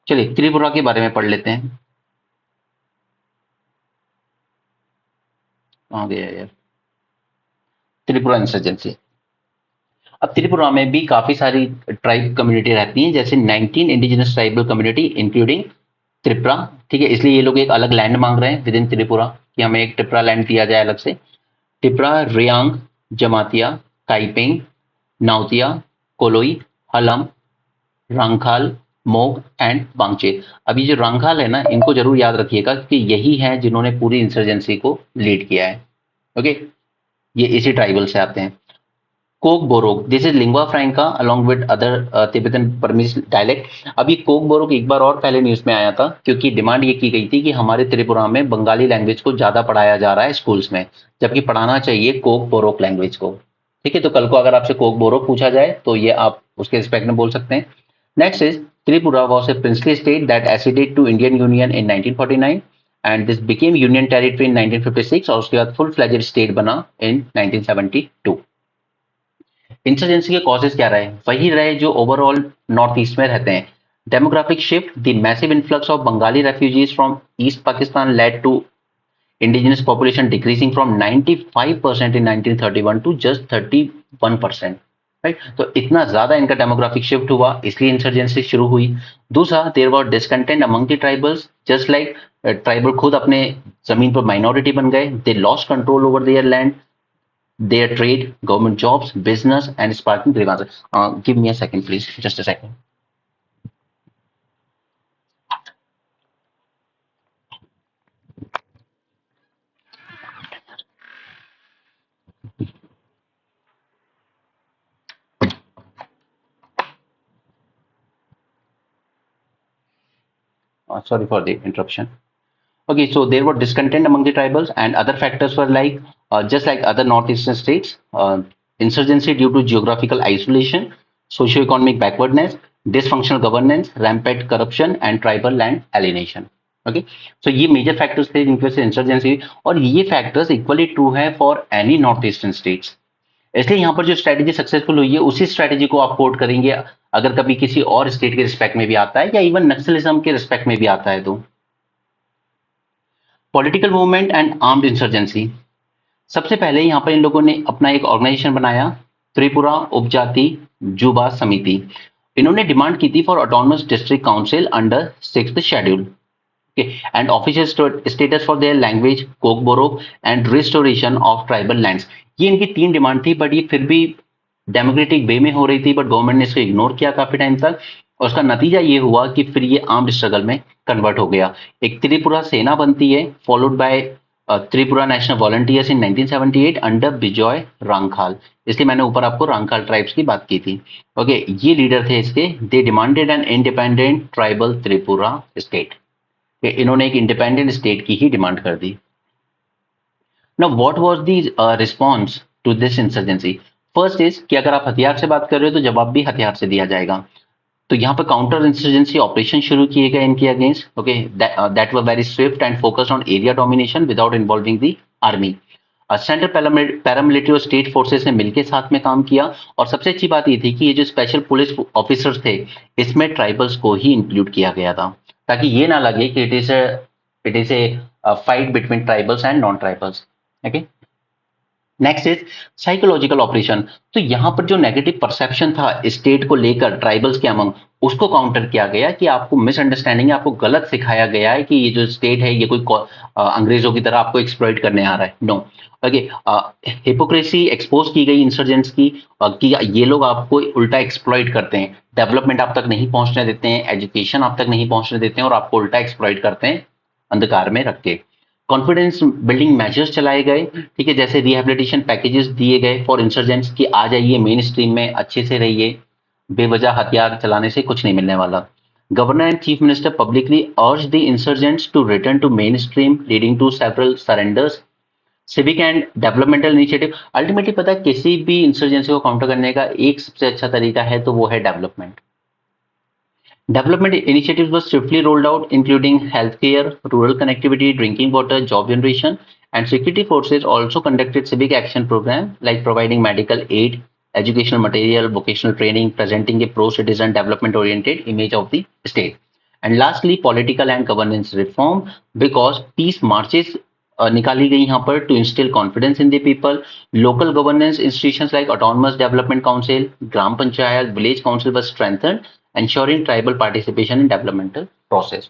चलिए त्रिपुरा के बारे में पढ़ लेते हैं। कहाँ गया यार? त्रिपुरा इंसर्जेंसी। अब त्रिपुरा में भी काफी सारी ट्राइब कम्युनिटी रहती हैं, जैसे 19 indigenous tribal community including Tripura. ठीक है, इसलिए ये लोग एक अलग लैंड मांग रहे हैं विद इन त्रिपुरा, कि हमें एक त्रिपुरा लैंड दिया जाए अलग से। त्रिपुरा, रियांग, जमातिया, काइपिंग, नाउतिया, कोलोई, हलम, रंगखाल, मोग एंड बांगचे। अब ये जो रंगखाल है ना, इनको जरूर याद रखिएगा कि यही है जिन्होंने पूरी इंसर्जेंसी को लीड किया है। ओके, ये इसी ट्राइबल से आते हैं। Coke Borok, this is lingua फ्रैंका along with other Tibetan Burmese dialect. अभी कोक बोरोक एक बार और पहले न्यूज में आया था, क्योंकि डिमांड ये की गई थी कि हमारे त्रिपुरा में बंगाली लैंग्वेज को ज्यादा पढ़ाया जा रहा है स्कूल्स में, जबकि पढ़ाना चाहिए कोक बोरोक लैंग्वेज को। ठीक है, तो कल को अगर आपसे कोक बोरोक पूछा जाए तो ये आप उसके रिस्पेक्ट में बोल सकते हैं। Next is Tripura was a princely state that acceded to Indian union in 1949 and this became union territory in 1956, और उसके बाद फुल फ्लेजेड स्टेट बना इन 1972। इंसर्जेंसी के कॉजेज क्या रहे? वही रहे जो ओवरऑल नॉर्थ ईस्ट में रहते हैं। Demographic shift, the massive influx of Bengali refugees from East Pakistan led to indigenous population decreasing from 95% in 1931 to just 31%। Right, तो इतना ज्यादा इनका डेमोग्राफिक शिफ्ट हुआ, इसलिए इंसर्जेंसी शुरू हुई। दूसरा, there were discontent among the tribals, just like tribal खुद अपने जमीन पर माइनॉरिटी बन गए। They lost control over their land, their trade, government jobs, business, and sparking grievances. Give me a second, please. Just a second. Sorry for the interruption. Okay, so there were discontent among the tribals, and other factors were like, just like other northeastern states, insurgency due to geographical isolation, socio-economic backwardness, dysfunctional governance, rampant corruption, and tribal land alienation. Okay, so ये major factors थे जिनकी वजह से insurgency हुई, और ये factors equally true है for any north eastern states. इसलिए यहाँ पर जो स्ट्रेटेजी सक्सेसफुल हुई है उसी स्ट्रेटेजी को आप कोट करेंगे अगर कभी किसी और स्टेट के रिस्पेक्ट में भी आता है, या इवन नक्सलिज्म के रिस्पेक्ट में भी आता है। तो political movement and armed insurgency, सबसे पहले यहाँ पर इन लोगों ने अपना एक ऑर्गेनाइजेशन बनाया, त्रिपुरा उपजाति युवा समिति। इन्होंने डिमांड की थी for autonomous district council under 6th schedule. and official status for their language, Kokborok, and restoration of tribal lands. ये इनकी 3 डिमांड थी, बट ये फिर भी डेमोक्रेटिक वे में हो रही थी, बट गवर्नमेंट ने इसको इग्नोर किया काफी टाइम तक, और उसका नतीजा ये हुआ कि फिर ये आर्म्ड स्ट्रगल में कन्वर्ट हो गया। एक त्रिपुरा सेना बनती है, followed by Tripura national volunteers in 1978 under Bijoy Hrangkhawl. इसलिए मैंने ऊपर आपको रांगखाल ट्राइब्स की बात की थी। ओके, ये लीडर थे इसके। They demanded an independent tribal Tripura state. इन्होंने एक इंडिपेंडेंट स्टेट की ही डिमांड कर दी। Now what was the response to this insurgency? First is कि अगर आप हथियार से बात कर रहे हो तो जवाब भी हथियार से दिया जाएगा। तो यहाँ पर काउंटर इंसर्जेंसी ऑपरेशन शुरू किए गए इनके against. Okay, that were very Swift and focused on area domination without involving the army. Central paramilitary और स्टेट फोर्सेस ने मिलकर साथ में काम किया, और सबसे अच्छी बात ये थी कि ये जो स्पेशल पुलिस ऑफिसर्स थे, इसमें ट्राइबल्स को ही इंक्लूड किया गया था, ताकि ये ना लगे कि it is a fight between tribals and non tribals. Okay, next is psychological operation. तो यहाँ पर जो नेगेटिव परसेप्शन था स्टेट को लेकर ट्राइबल्स के अमंग, उसको काउंटर किया गया कि आपको मिसअंडरस्टैंडिंग है, आपको गलत सिखाया गया है कि ये जो स्टेट है ये कोई अंग्रेजों की तरह आपको एक्सप्लॉइट करने आ रहा है। नो, ओके, हिपोक्रेसी एक्सपोज की गई इंसर्जेंट्स की, कि ये लोग आपको उल्टा एक्सप्लॉइट करते हैं, डेवलपमेंट आप तक नहीं पहुंचने देते हैं, एजुकेशन आप तक नहीं पहुंचने देते हैं, और आपको उल्टा एक्सप्लॉइट करते हैं अंधकार में रख के। कॉन्फिडेंस बिल्डिंग मेजर्स चलाए गए, ठीक है, जैसे रिहेबिलिटेशन पैकेजेस दिए गए फॉर इंसर्जेंट्स कि आ जाइए मेन स्ट्रीम में, अच्छे से रहिए, बेवजह हथियार चलाने से कुछ नहीं मिलने वाला। Governor and chief minister publicly urge the insurgents to return to mainstream, leading to several surrenders. Civic and developmental initiative, ultimately पता है किसी भी इंसर्जेंसी को काउंटर करने का एक सबसे अच्छा तरीका है, तो वो है development. Development initiatives were swiftly rolled out, including healthcare, rural connectivity, drinking water, job generation, and security forces also conducted civic action programs like providing medical aid, educational material, vocational training, presenting a pro-citizen development-oriented image of the state. And lastly, political and governance reform, because peace marches निकाली गई यहाँ पर to instill confidence in the people. Local governance institutions like autonomous development council, gram panchayat, village council was strengthened, ensuring tribal participation in developmental process.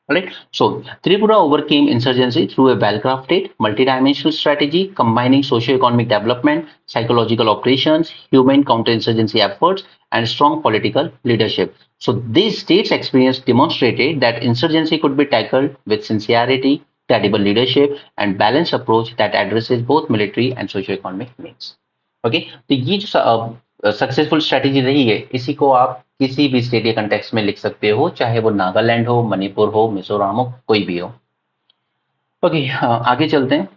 Right? So Tripura overcame insurgency through a well-crafted, multidimensional strategy combining socio-economic development, psychological operations, human counter-insurgency efforts, and strong political leadership. So this state's experience demonstrated that insurgency could be tackled with sincerity, credible leadership, and balanced approach that addresses both military and socio-economic needs. Okay? तो ये जो successful strategy रही है, इसी को आप किसी भी स्टेट के कंटेक्स्ट में लिख सकते हो, चाहे वो नागालैंड हो, मणिपुर हो, मिजोरम हो, कोई भी हो। ओके, आगे चलते हैं।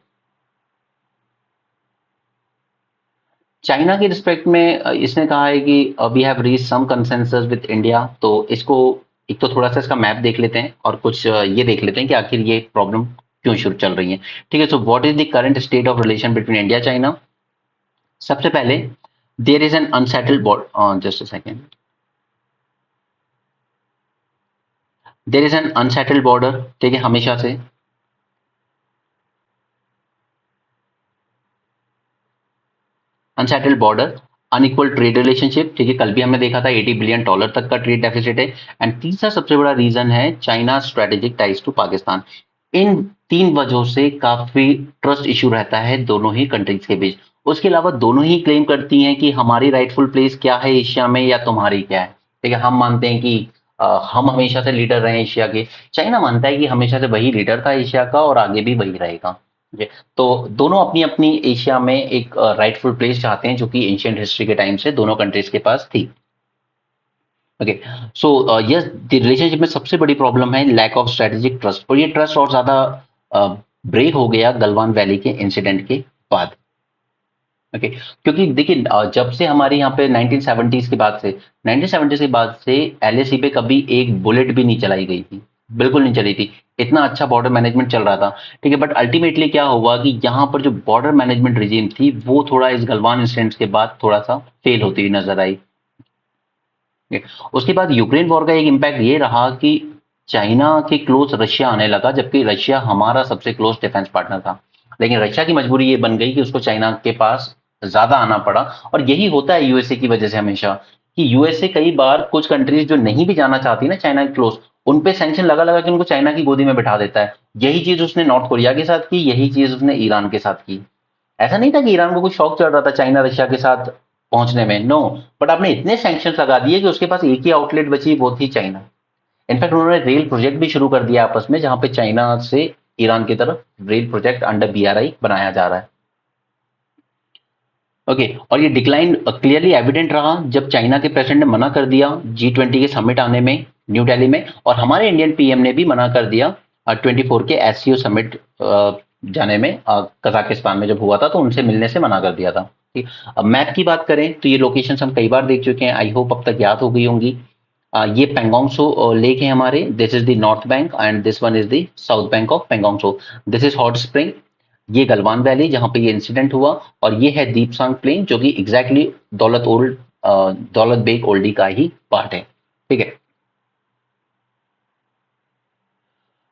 चाइना के रिस्पेक्ट में इसने कहा है कि we have reach some consensus with India. तो इसको एक तो थोड़ा सा इसका मैप देख लेते हैं, और कुछ ये देख लेते हैं कि आखिर ये प्रॉब्लम क्यों शुरू चल रही है। ठीक है, so what is the current state of relation between India China? सबसे पहले there is an unsettled border, just a second, there is an unsettled border, ठीक है, हमेशा से unsettled border, unequal trade relationship, ठीक है, कल भी हमने देखा था $80 बिलियन तक का ट्रेड डेफिसिट है। एंड तीसरा सबसे बड़ा रीजन है China strategic ties to Pakistan. इन 3 वजहों से काफी ट्रस्ट इशू रहता है दोनों ही कंट्रीज के बीच। उसके अलावा दोनों ही क्लेम करती हैं कि हमारी राइटफुल प्लेस क्या है एशिया में, या तुम्हारी क्या है। ठीक है, हम मानते हैं कि हम हमेशा से लीडर रहे एशिया के, चाइना मानता है कि हमेशा से वही लीडर था एशिया का और आगे भी वही रहेगा। तो दोनों अपनी अपनी एशिया में एक राइटफुल प्लेस चाहते हैं, जो कि एंशिएंट हिस्ट्री के टाइम से दोनों कंट्रीज के पास थी। Okay, so yes, the relationship में सबसे बड़ी प्रॉब्लम है लैक ऑफ स्ट्रेटेजिक ट्रस्ट, और ये ट्रस्ट और ज्यादा ब्रेक हो गया गलवान वैली के इंसिडेंट के बाद। ओके, क्योंकि देखिए जब से हमारे यहाँ पे 1970s के बाद से एलएसी पे कभी एक बुलेट भी नहीं चलाई गई थी, बिल्कुल नहीं चली थी। इतना अच्छा बॉर्डर मैनेजमेंट चल रहा था, ठीक है, बट अल्टीमेटली क्या हुआ कि यहाँ पर जो बॉर्डर मैनेजमेंट रिजीम थी वो थोड़ा इस गलवान इंसिडेंट्स के बाद थोड़ा सा फेल होती हुई नजर आई। उसके बाद यूक्रेन वॉर का एक इम्पैक्ट ये रहा कि चाइना के क्लोज रशिया आने लगा, जबकि रशिया हमारा सबसे क्लोज डिफेंस पार्टनर था। लेकिन रशिया की मजबूरी ये बन गई कि उसको चाइना के पास ज्यादा आना पड़ा, और यही होता है यूएसए की वजह से हमेशा, कि यूएसए कई बार कुछ कंट्रीज जो नहीं भी जाना चाहती ना चाइना के क्लोज, उन पे सैंक्शन लगा लगा के उनको चाइना की गोदी में बिठा देता है। यही चीज उसने नॉर्थ कोरिया के साथ की, यही चीज उसने ईरान के साथ की। ऐसा नहीं था कि ईरान को कुछ शौक चढ़ रहा था चाइना रशिया के साथ पहुंचने में, नो, बट आपने इतने सैंक्शन लगा दिए कि उसके पास एक ही आउटलेट बची, वो थी चाइना। इनफैक्ट उन्होंने रेल प्रोजेक्ट भी शुरू कर दिया आपस में, जहां पे चाइना से ईरान की तरफ रेल प्रोजेक्ट अंडर बीआरआई बनाया जा रहा है। ओके, और ये डिक्लाइन क्लियरली एविडेंट रहा जब चाइना के प्रेसिडेंट ने मना कर दिया G20 के समिट आने में न्यू दिल्ली में, और हमारे इंडियन पीएम ने भी मना कर दिया 24 के एससीओ समिट जाने में, कजाकिस्तान में जब हुआ था तो उनसे मिलने से मना कर दिया था। ठीक, अब मैप की बात करें तो ये लोकेशन हम कई बार देख चुके हैं, आई होप अब तक याद हो गई होंगी। ये पेंगोंग सो लेक है हमारे, this is the north bank and this one is the south bank of Pangong so. This is hot spring, ये गलवान वैली जहां पे ये इंसिडेंट हुआ, और ये है दीपसांग प्लेन जो कि एग्जैक्टली दौलत बेग ओल्डी का ही पार्ट है। ठीक है,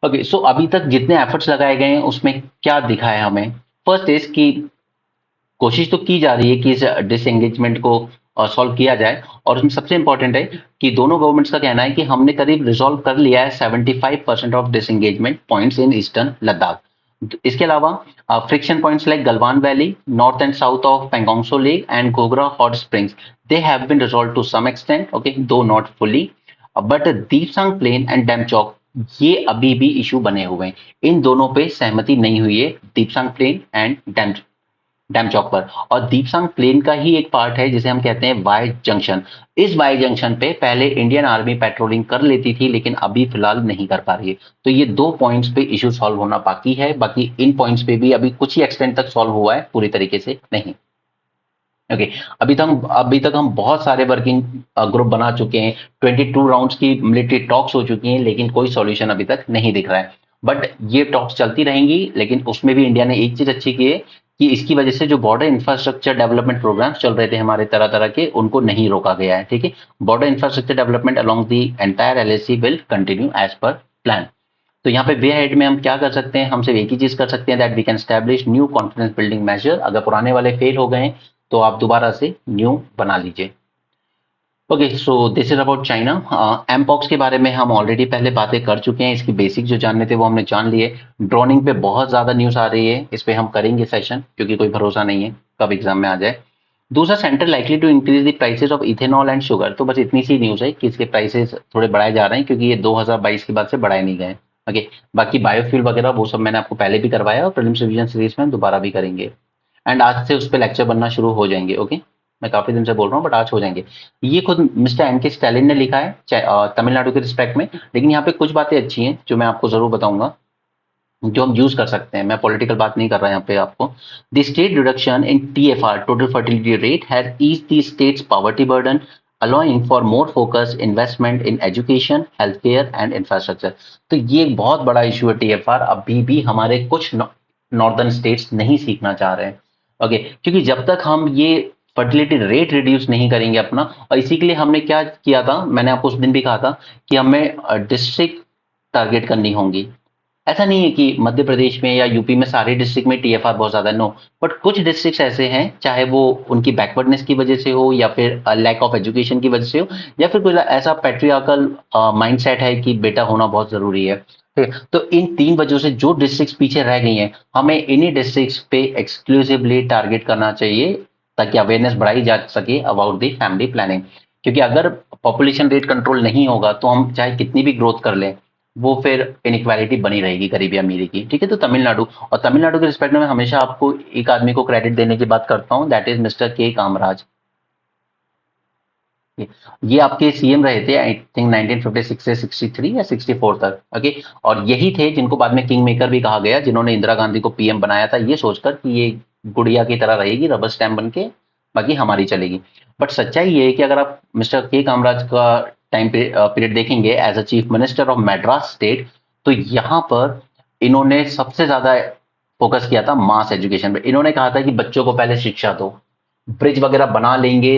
ओके, सो अभी तक जितने एफर्ट्स लगाए गए हैं उसमें क्या दिखा है हमें? फर्स्ट इज कि कोशिश तो की जा रही है कि इस डिसएंगेजमेंट को सॉल्व किया जाए, और उसमें सबसे इंपॉर्टेंट है कि दोनों गवर्नमेंट्स का कहना है कि हमने करीब रिजॉल्व कर लिया है 75% off disengagement points in eastern Ladakh. इसके अलावा friction points like Galwan valley, north and south of Pangong Tso lake and Gogra hot springs, they have been resolve to some extent, okay, though not fully, but Depsang plain and Demchok ये अभी भी issue बने हुए हैं। इन दोनों पे सहमति नहीं हुई है, दीपसांग प्लेन एंड डैम चौक पर। और दीपसांग प्लेन का ही एक पार्ट है जिसे हम कहते हैं वाई जंक्शन। इस वाई जंक्शन पे पहले इंडियन आर्मी पेट्रोलिंग कर लेती थी, लेकिन अभी फिलहाल नहीं कर पा रही है। तो ये दो पॉइंट्स पे इशू सॉल्व होना बाकी है, बाकी इन पॉइंट्स पे भी अभी कुछ ही एक्सटेंट तक सॉल्व हुआ है, पूरी तरीके से नहीं। ओके, अभी तक हम बहुत सारे वर्किंग ग्रुप बना चुके हैं, 22 राउंड्स की मिलिट्री टॉक्स हो चुकी हैं, लेकिन कोई सॉल्यूशन अभी तक नहीं दिख रहा है। बट ये टॉक्स चलती रहेंगी, लेकिन उसमें भी इंडिया ने एक चीज अच्छी की है कि इसकी वजह से जो बॉर्डर इंफ्रास्ट्रक्चर डेवलपमेंट प्रोग्राम्स चल रहे थे हमारे तरह तरह के, उनको नहीं रोका गया है। ठीक है, border infrastructure development along the entire LAC will continue as per plan. तो यहाँ पे वे हेड में हम क्या कर सकते हैं? हम सिर्फ एक ही चीज कर सकते हैं, that we can establish new confidence building measure. अगर पुराने वाले फेल हो गए तो आप दोबारा से न्यू बना लीजिए। Okay, so this is about China. Mpox के बारे में हम ऑलरेडी पहले बातें कर चुके हैं, इसकी बेसिक जो जानने थे वो हमने जान लिए। ड्रोनिंग पे बहुत ज्यादा न्यूज आ रही है, इस पे हम करेंगे सेशन, क्योंकि कोई भरोसा नहीं है कब एग्जाम में आ जाए। दूसरा, centre likely to increase the prices of ethanol and sugar. तो बस इतनी सी न्यूज है कि इसके प्राइसेस थोड़े बढ़ाए जा रहे हैं, क्योंकि ये 2022 के बाद से बढ़ाए नहीं गए। ओके, बाकी बायोफ्यूल वगैरह वो सब मैंने आपको पहले भी करवाया, और प्रीलिम्स रिवीजन सीरीज में दोबारा भी करेंगे, एंड आज से उस पर लेक्चर बनना शुरू हो जाएंगे। ओके, मैं काफी दिन से बोल रहा हूँ, बट आज हो जाएंगे। ये खुद मिस्टर एन के स्टैलिन ने लिखा है तमिलनाडु के रिस्पेक्ट में, लेकिन यहाँ पे कुछ बातें अच्छी हैं जो मैं आपको जरूर बताऊंगा, जो हम यूज कर सकते हैं। मैं पॉलिटिकल बात नहीं कर रहा यहाँ पे आपको। The state reduction in TFR, total fertility rate, has eased the states poverty burden, allowing for more focused investment in education, healthcare and infrastructure। तो ये एक बहुत बड़ा इशू है TFR, अभी भी हमारे कुछ नॉर्दर्न स्टेट्स नहीं सीखना चाह रहे हैं। ओके, क्योंकि जब तक हम ये फर्टिलिटी रेट रिड्यूस नहीं करेंगे अपना, और इसी के लिए हमने क्या किया था, मैंने आपको उस दिन भी कहा था कि हमें डिस्ट्रिक्ट टारगेट करनी होंगी। ऐसा नहीं है कि मध्य प्रदेश में या यूपी में सारे डिस्ट्रिक्ट में TFR बहुत ज्यादा, नो, बट कुछ डिस्ट्रिक्ट ऐसे हैं, चाहे वो उनकी बैकवर्डनेस की वजह से हो, या फिर लैक ऑफ एजुकेशन की वजह से हो, या फिर कोई ऐसा पैट्रियार्कल माइंडसेट है कि बेटा होना बहुत जरूरी है। ठीक है? तो इन तीन वजहों से जो डिस्ट्रिक्ट पीछे रह गई हैं, हमें इन्हीं डिस्ट्रिक्ट पे एक्सक्लूसिवली टारगेट करना चाहिए, ताकि अवेयरनेस बढ़ाई जा सके अबाउट द फैमिली प्लानिंग। क्योंकि अगर पॉपुलेशन रेट कंट्रोल नहीं होगा तो हम चाहे कितनी भी ग्रोथ कर लें, वो फिर इनइक्वालिटी बनी रहेगी गरीबी अमीरी की। ठीक है, तो तमिलनाडु, और तमिलनाडु के रिस्पेक्ट में मैं हमेशा आपको एक आदमी को क्रेडिट देने की बात करता हूँ, that is mister K Kamaraj. ये आपके सीएम रहे थे आई थिंक 1956 से 63 या 64 तक। ओके, और यही थे जिनको बाद में किंग मेकर भी कहा गया, जिन्होंने इंदिरा गांधी को पीएम बनाया था, ये सोचकर कि ये गुड़िया की तरह रहेगी, रबर स्टैम्प बन के बाकी हमारी चलेगी। बट सच्चाई ये है कि अगर आप मिस्टर के कामराज का टाइम पीरियड देखेंगे as a chief minister of Madras state, तो यहाँ पर इन्होंने सबसे ज्यादा फोकस किया था मास एजुकेशन पे। इन्होंने कहा था कि बच्चों को पहले शिक्षा दो, ब्रिज वगैरह बना लेंगे,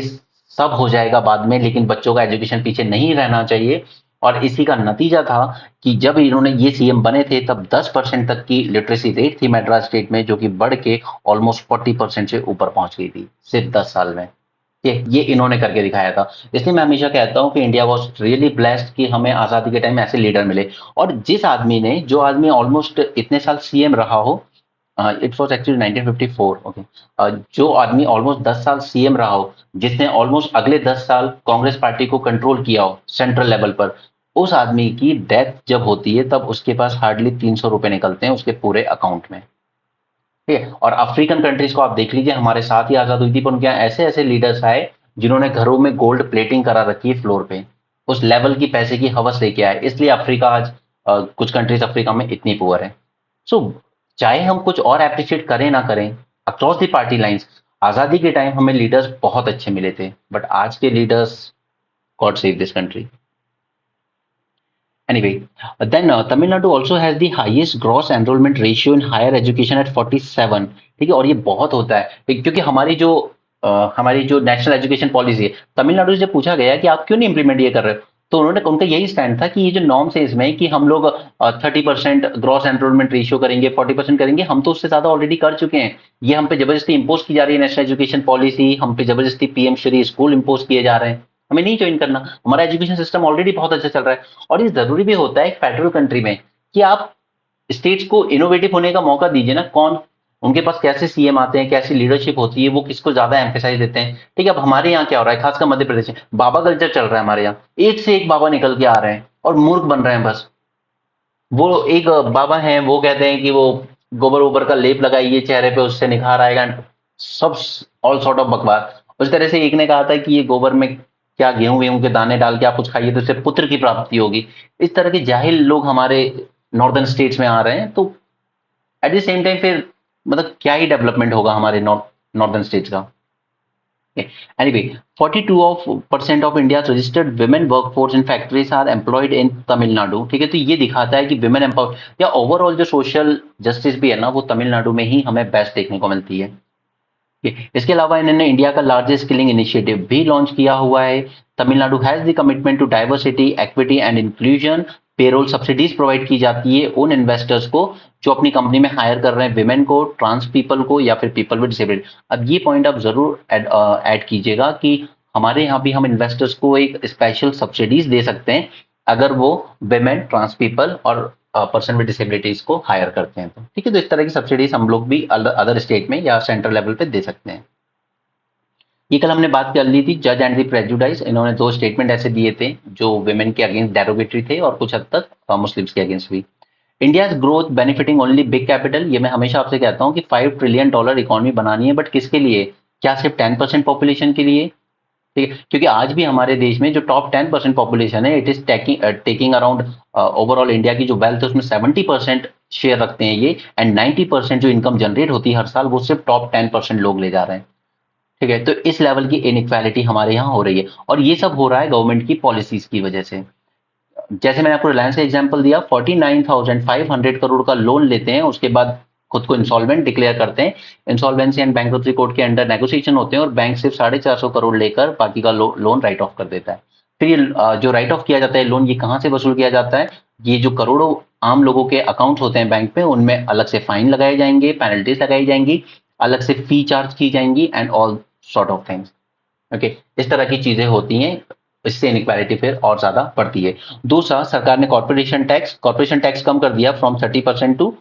सब हो जाएगा बाद में, लेकिन बच्चों का एजुकेशन पीछे नहीं रहना चाहिए। और इसी का नतीजा था कि जब इन्होंने ये सीएम बने थे तब 10% तक की लिटरेसी रेट थी मैड्रास स्टेट में, जो कि बढ़ के ऑलमोस्ट 40% से ऊपर पहुंच गई थी सिर्फ 10 साल में। ये इन्होंने करके दिखाया था। इसलिए मैं हमेशा कहता हूँ कि इंडिया वॉज रियली ब्लेस्ड कि हमें आज़ादी के टाइम ऐसे लीडर मिले। और जिस आदमी ने, जो आदमी ऑलमोस्ट इतने साल सीएम रहा हो, इट वाज एक्चुअली 1954, ओके, जो आदमी ऑलमोस्ट 10 साल सीएम रहा हो, जिसने ऑलमोस्ट अगले 10 साल कांग्रेस पार्टी को कंट्रोल किया हो सेंट्रल लेवल पर, उस आदमी की डेथ जब होती है तब उसके पास हार्डली 300 रुपए निकलते हैं उसके पूरे अकाउंट में। ठीक है, और अफ्रीकन कंट्रीज को आप देख लीजिए, हमारे साथ ही आजाद हुई थी पर उनके यहाँ ऐसे ऐसे लीडर्स आए जिन्होंने घरों में गोल्ड प्लेटिंग करा रखी है फ्लोर पे, उस लेवल की पैसे की हवस लेके आए, इसलिए अफ्रीका आज, कुछ कंट्रीज अफ्रीका में इतनी पुअर है। सो चाहे हम कुछ और अप्रिशिएट करें ना करें, अक्रॉस द पार्टी लाइंस, आजादी के टाइम हमें लीडर्स बहुत अच्छे मिले थे, बट आज के leaders, God save this country. Anyway, then Tamil Nadu also has the highest gross enrollment ratio in higher education at 47। ठीक है, और ये बहुत होता है, क्योंकि हमारी जो नेशनल एजुकेशन पॉलिसी है, तमिलनाडु से पूछा गया कि आप क्यों नहीं इंप्लीमेंट ये कर रहे हो, तो उन्होंने, उनका यही स्टैंड था कि ये जो नॉर्म्स है इसमें कि हम लोग 30% ग्रॉस एनरोलमेंट रेशियो करेंगे, 40% करेंगे, हम तो उससे ज्यादा ऑलरेडी कर चुके हैं। ये हम पे जबरदस्ती इंपोज की जा रही है नेशनल एजुकेशन पॉलिसी, हम पे जबरदस्ती पीएम श्री स्कूल इंपोज किए जा रहे हैं, हमें नहीं ज्वाइन करना, हमारा एजुकेशन सिस्टम ऑलरेडी बहुत अच्छा चल रहा है। और ये जरूरी भी होता है एक फेडरल कंट्री में कि आप स्टेट्स को इनोवेटिव होने का मौका दीजिए ना। कौन, उनके पास कैसे सीएम आते हैं, कैसी लीडरशिप होती है, वो किसको ज्यादा एम्फेसाइज देते हैं। ठीक है, अब हमारे यहाँ क्या हो रहा है, खासकर मध्य प्रदेश में बाबा कल्चर चल रहा है हमारे यहाँ, एक से एक बाबा निकल के आ रहे हैं और मूर्ख बन रहे हैं बस। वो एक बाबा हैं, वो कहते हैं कि वो गोबर वोबर का लेप लगाइए चेहरे पे, उससे निखार आएगा, सब ऑल सॉर्ट ऑफ बकवास। उस तरह से एक ने कहा था कि ये गोबर में क्या गेहूं वेहूं के दाने डाल के आप कुछ खाइए तो उससे पुत्र की प्राप्ति होगी। इस तरह के जाहिल लोग हमारे नॉर्दर्न स्टेट्स में आ रहे हैं, तो एट द सेम टाइम फिर मतलब क्या ही डेवलपमेंट होगा हमारे नॉर्दर्न स्टेट्स का। Anyway, 42% of India's registered women workforce in factories are employed in Tamil Nadu। ठीक है, तो ये दिखाता है कि women empower या ओवरऑल जो सोशल जस्टिस भी है ना, वो तमिलनाडु में ही हमें बेस्ट देखने को मिलती है। इसके अलावा इन्होंने इंडिया का लार्जेस्ट स्किलिंग इनिशिएटिव भी लॉन्च किया हुआ है। Tamil Nadu has the commitment to diversity, equity and inclusion. Payroll subsidies provide की जाती है उन इन्वेस्टर्स को जो अपनी कंपनी में हायर कर रहे हैं विमेन को, ट्रांस पीपल को, या फिर पीपल विद डिसेबिलिटी। अब ये पॉइंट आप जरूर ऐड कीजिएगा कि हमारे यहाँ भी हम इन्वेस्टर्स को एक स्पेशल सब्सिडीज दे सकते हैं अगर वो विमेन, ट्रांस पीपल और पर्सन विद डिसेबिलिटीज को हायर करते हैं तो। ठीक है, तो इस तरह की सब्सिडीज हम लोग भी अदर स्टेट में या सेंट्रल लेवल पे दे सकते हैं। ये कल हमने बात कर ली थी जज एंड द प्रेजुडाइज। इन्होंने दो स्टेटमेंट ऐसे दिए थे जो विमेन के अगेंस्ट डेरोगेटरी थे और कुछ हद तक मुस्लिम्स के अगेंस्ट भी। India growth benefiting only big capital. ये मैं हमेशा आपसे कहता हूँ कि $5 ट्रिलियन इकोनॉमी बनानी है, बट किसके लिए? क्या सिर्फ 10% पॉपुलेशन के लिए? ठीक है, क्योंकि आज भी हमारे देश में जो टॉप 10% पॉपुलेशन है, it is taking around overall India की जो वेल्थ है उसमें 70% शेयर रखते हैं ये, एंड 90% जो इनकम जनरेट होती है हर साल वो सिर्फ टॉप 10% लोग ले जा रहे हैं। ठीक है, तो इस लेवल की इनइक्वालिटी हमारे यहाँ हो रही है, और ये सब हो रहा है गवर्नमेंट की पॉलिसीज की वजह से। जैसे मैंने आपको रिलायंस का एग्जांपल दिया, 49,500 करोड़ का लोन लेते हैं, उसके बाद खुद को इंसॉल्वेंट डिक्लेयर करते हैं। इंसॉल्वेंसी एंड बैंक्रप्सी कोर्ट के अंडर नेगोशिएशन होते हैं और बैंक सिर्फ 450 करोड़ लेकर बाकी का लोन राइट ऑफ कर देता है। फिर ये जो राइट ऑफ किया जाता है लोन, ये कहाँ से वसूल किया जाता है? ये जो करोड़ों आम लोगों के अकाउंट होते हैं बैंक पे, उनमें अलग से फाइन लगाए जाएंगे, पेनल्टीज लगाई जाएंगी, अलग से फी चार्ज की जाएंगी, and all sort of things. Okay, इस तरह की चीजें होती हैं, इससे इनइक्वालिटी फिर और ज्यादा बढ़ती है। दूसरा, सरकार ने कॉर्पोरेशन टैक्स कम कर दिया from 30% to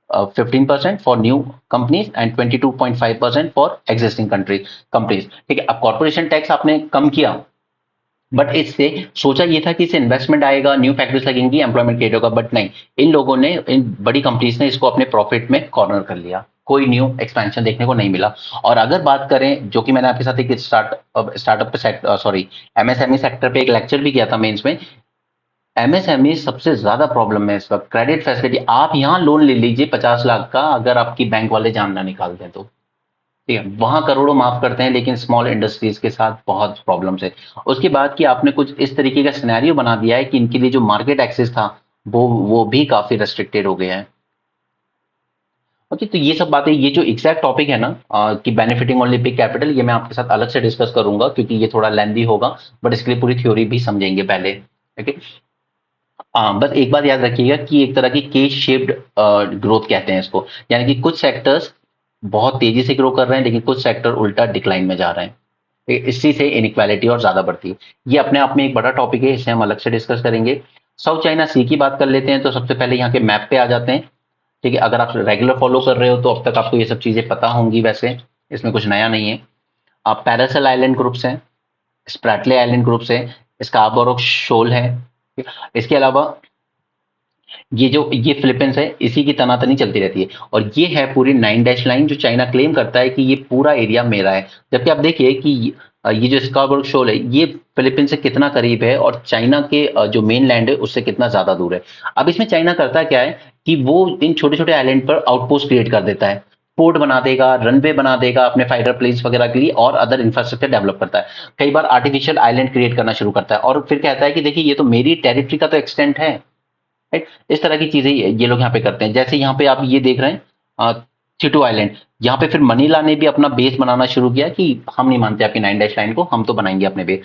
15% for new companies and 22.5% for existing companies. ठीक है, अब कॉर्पोरेशन टैक्स आपने कम किया, बट इससे सोचा ये था कि इससे इन्वेस्टमेंट आएगा, न्यू फैक्ट्रीज लगेंगी, एम्प्लॉयमेंट क्रिएट होगा, बट नहीं, इन लोगों ने, इन बड़ी कंपनीज ने इसको अपने प्रॉफिट में कॉर्नर कर लिया, कोई न्यू एक्सपेंशन देखने को नहीं मिला। और अगर बात करें, जो कि मैंने आपके साथ एक स्टार्टअप पे सॉरी एमएसएमई सेक्टर पे एक लेक्चर भी किया था मेंस में, एमएसएमई सबसे ज्यादा प्रॉब्लम में इस वक्त। क्रेडिट फैसिलिटी, आप यहाँ लोन ले लीजिए 50 लाख का, अगर आपकी बैंक वाले जान ना निकाल दें तो। ठीक है, वहां करोड़ों माफ करते हैं, लेकिन स्मॉल इंडस्ट्रीज के साथ बहुत प्रॉब्लम्स है। उसके बाद कि आपने कुछ इस तरीके का सिनेरियो बना दिया है कि इनके लिए जो मार्केट एक्सेस था वो भी काफी रेस्ट्रिक्टेड हो गया है। ओके, तो ये सब बातें, ये जो एग्जैक्ट टॉपिक है ना कि बेनिफिटिंग ओनली बिग कैपिटल, ये मैं आपके साथ अलग से डिस्कस करूंगा क्योंकि ये थोड़ा लेंदी होगा, बट इसके लिए पूरी थ्योरी भी समझेंगे पहले। ओके, बस एक बात याद रखिएगा कि एक तरह की के शेप्ड ग्रोथ कहते हैं इसको, यानी कि कुछ सेक्टर्स बहुत तेजी से ग्रो कर रहे हैं लेकिन कुछ सेक्टर उल्टा डिक्लाइन में जा रहे हैं। इस चीज से इनइक्वालिटी और ज्यादा बढ़ती है। ये अपने आप में एक बड़ा टॉपिक है, इसे हम अलग से डिस्कस करेंगे। साउथ चाइना सी की बात कर लेते हैं, तो सबसे पहले यहाँ के मैप पे आ जाते हैं। ठीक है, अगर आप रेगुलर फॉलो कर रहे हो तो अब तक आपको ये सब चीजें पता होंगी, वैसे इसमें कुछ नया नहीं है। आप पैरासेल आइलैंड ग्रुप्स हैं, स्प्रैटले आइलैंड ग्रुप्स है, स्कार्बोरो शोल है। इसके अलावा ये फिलीपींस है, इसी की तनातनी चलती रहती है। और ये है पूरी 9 डैश लाइन जो चाइना क्लेम करता है कि ये पूरा एरिया मेरा है। जबकि आप देखिए कि ये जो स्कार्बोरो शोल है ये फिलीपींस से कितना करीब है और चाइना के जो मेन लैंड है उससे कितना ज्यादा दूर है। अब इसमें चाइना करता क्या है कि वो इन छोटे छोटे आइलैंड पर आउटपोस्ट क्रिएट कर देता है, पोर्ट बना देगा, रनवे बना देगा अपने फाइटर प्लेन्स वगैरह के लिए, और अदर इंफ्रास्ट्रक्चर डेवलप करता है। कई बार आर्टिफिशियल आइलैंड क्रिएट करना शुरू करता है और फिर कहता है कि देखिए ये तो मेरी टेरिटरी का तो एक्सटेंट है। राइट, इस तरह की चीजें ये लोग यहाँ पे करते हैं। जैसे यहाँ पे आप ये देख रहे हैं चिटू आइलैंड, यहाँ पे फिर मनीला ने भी अपना बेस बनाना शुरू किया कि हम नहीं मानते आपकी 9 डैश लाइन को, हम तो बनाएंगे अपने बेस।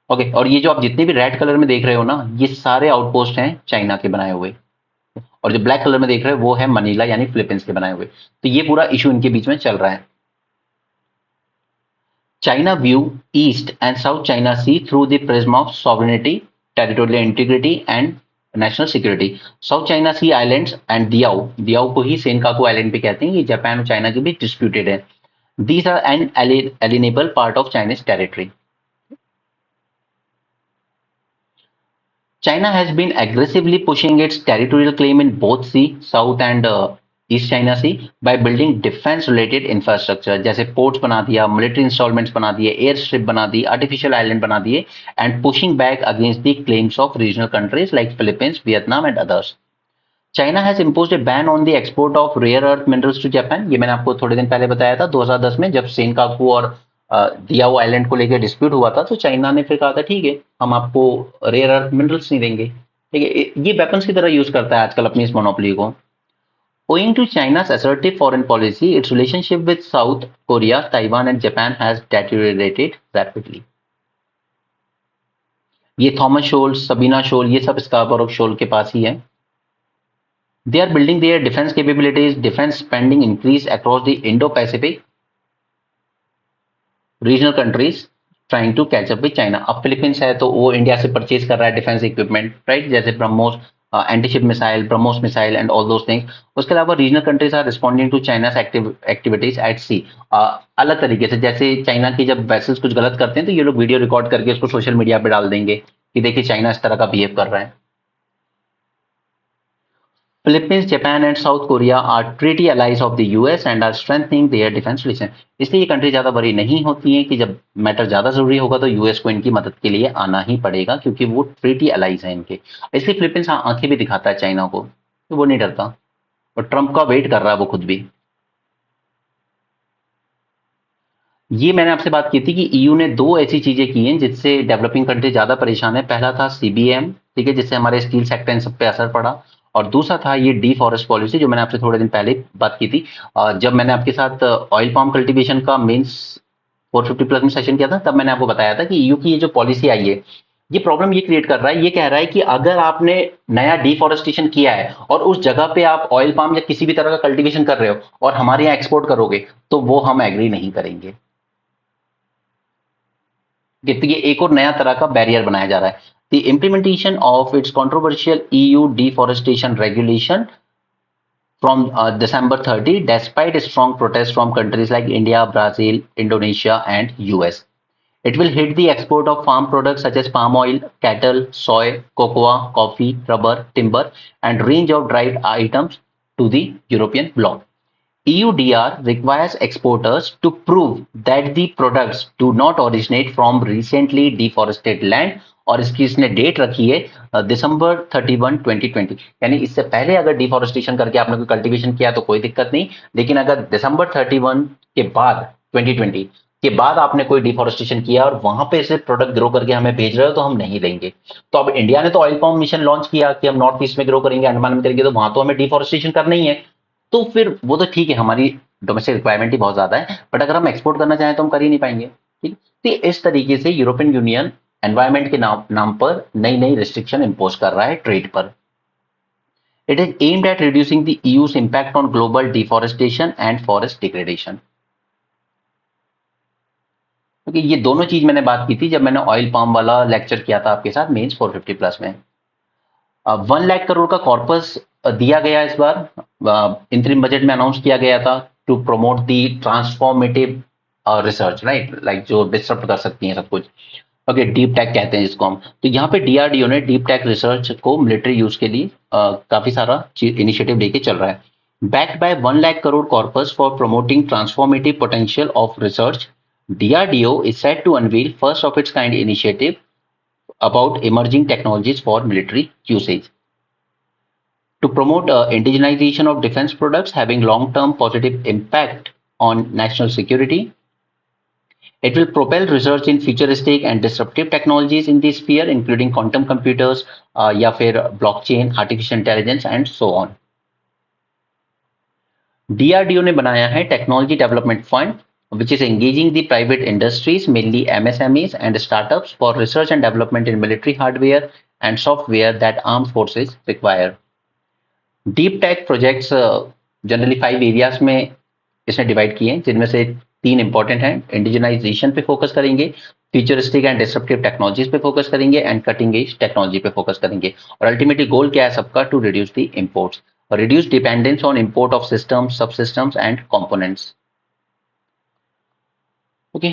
ओके, और ये जो आप जितने भी रेड कलर में देख रहे हो ना, ये सारे आउटपोस्ट हैं चाइना के बनाए हुए। और जो ब्लैक कलर में देख रहे हो वो है मनीला यानी फिलीपींस के बनाए हुए। तो ये पूरा इशू इनके बीच में चल रहा है। China view east and south China sea through the prism of sovereignty, territorial integrity and national security. South China sea islands and Diaoyu, Diaoyu को ही सेनकाकू आइलैंड भी कहते हैं, ये जापान और चाइना के बीच डिस्प्यूटेड है। These are an inalienable part of Chinese territory. China has been aggressively pushing its territorial claim in both sea, South and East China Sea, by building defense-related infrastructure, जैसे ports बना दिया, military installments बना दिए, airstrip बना दी, artificial island बना दिए, and pushing back against the claims of regional countries like Philippines, Vietnam, and others. China has imposed a ban on the export of rare earth minerals to Japan. ये मैंने आपको थोड़े दिन पहले बताया था, 2010 में जब सेनकाकू और दियाओ आइलैंड को लेकर डिस्प्यूट हुआ था, तो चाइना ने फिर कहा था ठीक है हम आपको रेयर अर्थ मिनरल्स नहीं देंगे। ठीक है, ये वेपन्स की तरह यूज करता है आजकल अपनी इस मोनोपोली को। Owing to China's assertive foreign policy, its relationship with South Korea, Taiwan and Japan has deteriorated rapidly. ये थॉमस शोल, सबीना शोल, ये सब स्कार्बोरो शोल के पास ही है। They are building their defense capabilities, defense spending increase across the Indo-Pacific regional countries trying to catch up with China. अब Philippines है तो वो India से परचेज कर रहा है डिफेंस इक्विपमेंट, राइट, जैसे BrahMos antiship missile, BrahMos missile and all those things. उसके अलावा regional countries are responding to China's activities at sea अलग तरीके से। जैसे चाइना की जब वेसल्स कुछ गलत करते हैं तो ये लोग वीडियो रिकॉर्ड करके उसको सोशल मीडिया पे डाल देंगे कि देखिए चाइना इस तरह का बिहेव कर रहा है। Philippines, Japan and South Korea are treaty allies of the US and are strengthening their defense relation। इसलिए ये कंट्री ज्यादा बड़ी नहीं होती है कि जब मैटर ज्यादा जरूरी होगा तो यूएस को इनकी मदद के लिए आना ही पड़ेगा, क्योंकि वो ट्रीटी अलाइज है इनके। इसलिए फिलीपींस आंखें भी दिखाता है चाइना को, तो वो नहीं डरता और ट्रंप का वेट कर रहा है वो खुद भी। ये मैंने आपसे बात की थी कि ईयू ने दो ऐसी चीजें की हैं जिससे डेवलपिंग कंट्री ज्यादा परेशान है। पहला था सीबीएम, ठीक है, जिससे हमारे स्टील सेक्टर इन सब पे असर पड़ा। और दूसरा था ये डीफॉरेस्ट पॉलिसी जो मैंने आपसे थोड़े दिन पहले बात की थी। जब मैंने आपके साथ ऑयल पाम कल्टीवेशन का मेंस 450 प्लस में सेशन किया था, तब मैंने आपको बताया था कि ईयू की ये जो पॉलिसी आई है ये प्रॉब्लम ये क्रिएट कर रहा है। ये कह रहा है कि अगर आपने नया डिफॉरेस्टेशन किया है और उस जगह पे आप ऑयल पाम या किसी भी तरह का कल्टीवेशन कर रहे हो और हमारे यहाँ एक्सपोर्ट करोगे तो वो हम एग्री नहीं करेंगे। कि ये एक और नया तरह का बैरियर बनाया जा रहा है। The implementation of its controversial EU deforestation regulation from December 30, despite strong protests from countries like India, Brazil, Indonesia, and US. It will hit the export of farm products such as palm oil, cattle, soy, cocoa, coffee, rubber, timber, and range of dried items to the European bloc. EUDR requires exporters to prove that the products do not originate from recently deforested land, और इसकी इसने date रखी है दिसंबर 31, 2020। यानी इससे पहले अगर deforestation करके आपने कोई कल्टीवेशन किया तो कोई दिक्कत नहीं, लेकिन अगर दिसंबर 31 के बाद 2020 के बाद आपने कोई डिफॉरेस्टेशन किया और वहां पे से प्रोडक्ट ग्रो करके हमें भेज रहे हो तो हम नहीं देंगे। तो अब इंडिया ने तो ऑयल पाम मिशन लॉन्च किया कि हम नॉर्थ ईस्ट में ग्रो करेंगे, अंडमान में करेंगे, तो वहां तो हमें डिफॉरेस्टेशन करना ही है। तो फिर वो तो ठीक है, हमारी डोमेस्टिक रिक्वायरमेंट ही बहुत ज्यादा है, बट अगर हम एक्सपोर्ट करना चाहें तो हम कर ही नहीं पाएंगे। ठीक, तो इस तरीके से यूरोपियन यूनियन एनवायरमेंट के नाम पर नई नई रिस्ट्रिक्शन इंपोज कर रहा है ट्रेड पर। It is aimed at reducing the EU's impact on global deforestation and forest degradation. क्योंकि ये दोनों चीज मैंने बात की थी जब मैंने ऑयल पाम वाला लेक्चर किया था आपके साथ मेंस 450 प्लस में। 1 लाख करोड़ का कॉर्पस दिया गया इस बार, इंतरिम बजट में अनाउंस किया गया था to promote the transformative research, right, like जो डिस्टर्ब कर सकती है सब कुछ। ओके, डीप टेक कहते हैं जिसको हम। तो यहाँ पे डीआरडीओ ने डीप टेक रिसर्च को मिलिट्री यूज के लिए काफी सारा इनिशिएटिव लेके चल रहा है। Backed by 1 lakh crore corpus for promoting transformative potential of research, DRDO is set to unveil first of its kind initiative about emerging technologies for military usage. To promote indigenization of defense products having long-term positive impact on national security, it will propel research in futuristic and disruptive technologies in this sphere, including quantum computers, या फिर blockchain, artificial intelligence, and so on. DRDO ने बनाया है technology development fund which is engaging the private industries, mainly MSMEs and startups, for research and development in military hardware and software that armed forces require. Deep tech projects generally 5 areas में इसने divide किए हैं, जिनमें से 3 important हैं। Indigenisation पे focus करेंगे, futuristic and disruptive technologies पे फोकस करेंगे, एंड कटिंग एज टेक्नोलॉजी पे फोकस करेंगे। और अल्टीमेटली गोल क्या है सबका? To reduce the imports, reduce dependence on import of systems, subsystems and components. Okay,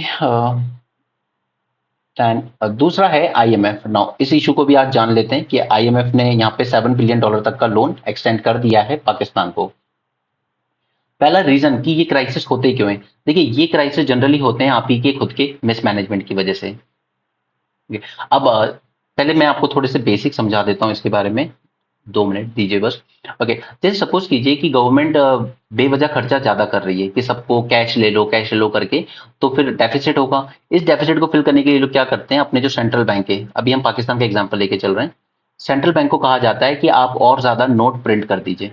दूसरा है आईएमएफ। नाउ इस इशू को भी आज जान लेते हैं कि आईएमएफ ने यहाँ पे $7 बिलियन तक का लोन एक्सटेंड कर दिया है पाकिस्तान को। पहला रीजन कि ये क्राइसिस होते क्यों हैं। देखिए, ये क्राइसिस जनरली होते हैं आप ही के खुद के मिसमैनेजमेंट की वजह से। अब पहले मैं आपको थोड़े से बेसिक समझा देता हूँ इसके बारे में, 2 मिनट दीजिए बस। ओके, जैसे सपोज कीजिए कि गवर्नमेंट बेवजह खर्चा ज्यादा कर रही है कि सबको कैश ले लो करके, तो फिर डेफिसिट होगा। इस डेफिसिट को फिल करने के लिए लोग क्या करते हैं, अपने जो सेंट्रल बैंक है, अभी हम पाकिस्तान का एग्जांपल लेके चल रहे हैं, सेंट्रल बैंक को कहा जाता है कि आप और ज्यादा नोट प्रिंट कर दीजिए।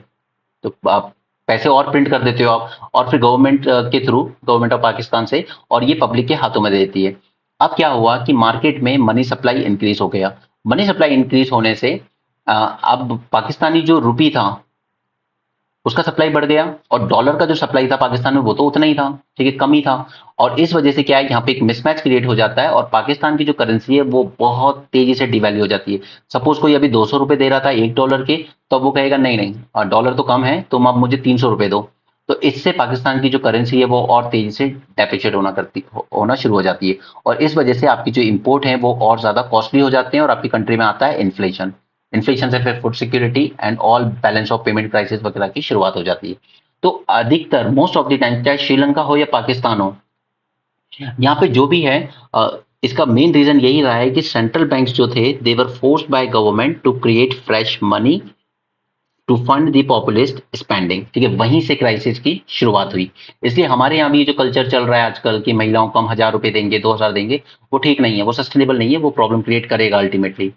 तो आप पैसे और प्रिंट कर देते हो आप, और फिर गवर्नमेंट के थ्रू, गवर्नमेंट ऑफ पाकिस्तान से, और ये पब्लिक के हाथों में दे देती है। अब क्या हुआ कि मार्केट में मनी सप्लाई इंक्रीज हो गया। मनी सप्लाई इंक्रीज होने से अब पाकिस्तानी जो रुपी था उसका सप्लाई बढ़ गया, और डॉलर का जो सप्लाई था पाकिस्तान में वो तो उतना ही था, ठीक है, कम ही था। और इस वजह से क्या है, यहाँ पे एक मिसमैच क्रिएट हो जाता है, और पाकिस्तान की जो करेंसी है वो बहुत तेजी से डिवैल्यू हो जाती है। सपोज कोई अभी 200 रुपए दे रहा था $1 के, तो वो कहेगा नहीं नहीं, डॉलर तो कम है, तुम अब मुझे 300 रुपए दो। तो इससे पाकिस्तान की जो करेंसी है वो और तेजी से डेप्रिशिएट होना शुरू हो जाती है, और इस वजह से आपकी जो इंपोर्ट है वो और ज्यादा कॉस्टली हो जाते हैं, और आपकी कंट्री में आता है इन्फ्लेशन। इन्फ्लेशन से फिर food security and all balance of payment crisis वगैरह की शुरुआत हो जाती है। तो अधिकतर मोस्ट ऑफ द टाइम, चाहे श्रीलंका हो या पाकिस्तान हो, यहाँ पे जो भी है, इसका मेन रीजन यही रहा है कि सेंट्रल बैंक्स जो थे, they were forced by government to create fresh money to fund the populist spending. ठीक है, वहीं से क्राइसिस की शुरुआत हुई। इसलिए हमारे यहाँ भी जो कल्चर चल रहा है आजकल कि महिलाओं को हम 1000 रुपए देंगे, 2000 देंगे, वो ठीक नहीं है, वो सस्टेनेबल नहीं है, वो प्रॉब्लम क्रिएट करेगा अल्टीमेटली।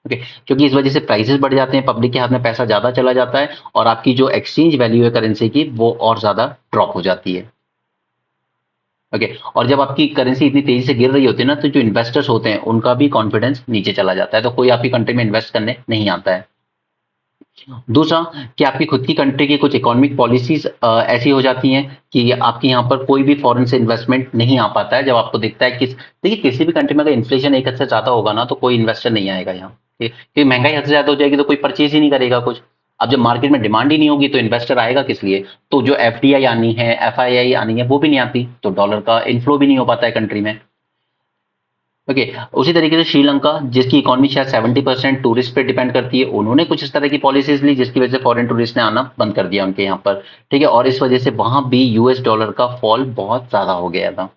ओके, क्योंकि इस वजह से प्राइसेस बढ़ जाते हैं, पब्लिक के हाथ में पैसा ज्यादा चला जाता है, और आपकी जो एक्सचेंज वैल्यू है करेंसी की वो और ज्यादा ड्रॉप हो जाती है। ओके, और जब आपकी करेंसी इतनी तेजी से गिर रही होती है ना, तो जो इन्वेस्टर्स होते हैं उनका भी कॉन्फिडेंस नीचे चला जाता है, तो कोई आपकी कंट्री में इन्वेस्ट करने नहीं आता है। दूसरा कि आपकी खुद की कंट्री की कुछ इकोनॉमिक पॉलिसीज ऐसी हो जाती हैं कि आपके यहाँ पर कोई भी फॉरेन से इन्वेस्टमेंट नहीं आ पाता है। जब आपको दिखता है कि देखिए, किसी भी कंट्री में अगर इन्फ्लेशन एक हद से ज्यादा होगा ना, तो कोई इन्वेस्टर नहीं आएगा यहाँ, क्योंकि महंगाई हद से ज्यादा हो जाएगी तो कोई परचेज ही नहीं करेगा कुछ। अब जब मार्केट में डिमांड ही नहीं होगी तो इन्वेस्टर आएगा किस लिए? तो जो एफडीआई आनी है, एफआईआई आनी है, वो भी नहीं आती, तो डॉलर का इनफ्लो भी नहीं हो पाता है कंट्री में। ओके, उसी तरीके से श्रीलंका, जिसकी इकोनॉमी शायद 70% टूरिस्ट पे डिपेंड करती है, उन्होंने कुछ इस तरह की पॉलिसीज ली जिसकी वजह से फॉरेन टूरिस्ट ने आना बंद कर दिया उनके यहाँ पर। ठीक है, और इस वजह से वहां भी यूएस डॉलर का फॉल बहुत ज्यादा हो गया था।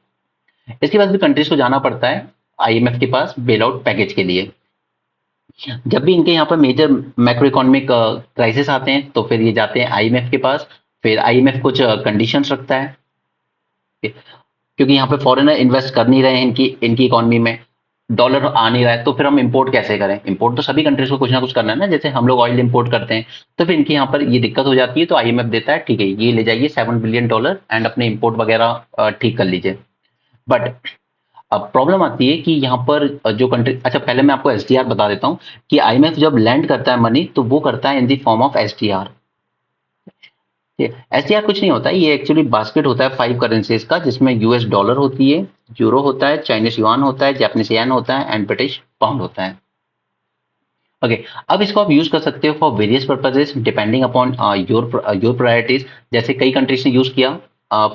इसके बाद भी कंट्रीज को जाना पड़ता है आईएमएफ के पास बेल आउट पैकेज के लिए। जब भी इनके यहाँ पर मेजर मैक्रो इकोनॉमिक क्राइसिस आते हैं तो फिर ये जाते हैं आईएमएफ के पास। फिर आईएमएफ कुछ कंडीशंस रखता है, क्योंकि यहाँ पे फॉरेनर इन्वेस्ट कर नहीं रहे हैं इनकी इनकी इकोनॉमी में, डॉलर आ नहीं रहा है, तो फिर हम इंपोर्ट कैसे करें? इंपोर्ट तो सभी कंट्रीज को कुछ ना कुछ करना है ना, जैसे हम लोग ऑयल इंपोर्ट करते हैं, तो फिर इनके यहाँ पर ये दिक्कत हो जाती है। तो आईएमएफ देता है, ठीक है, ये ले जाइए $7 बिलियन एंड अपने इंपोर्ट वगैरह ठीक कर लीजिए। बट अब प्रॉब्लम आती है कि यहाँ पर जो कंट्री, अच्छा पहले मैं आपको एसडीआर बता देता हूँ कि आईएमएफ जब लैंड करता है मनी, तो वो करता है in the form of SDR. SDR कुछ नहीं होता है, ये एक्चुअली बास्केट होता है 5 करेंसीज का, जिसमें यूएस डॉलर होती है, यूरो होता है, चाइनीज युआन होता है, जापानीज येन होता है एंड ब्रिटिश पाउंड होता है। ओके, अब इसको आप यूज कर सकते हो for various purposes depending upon your priorities. जैसे कई कंट्रीज ने यूज किया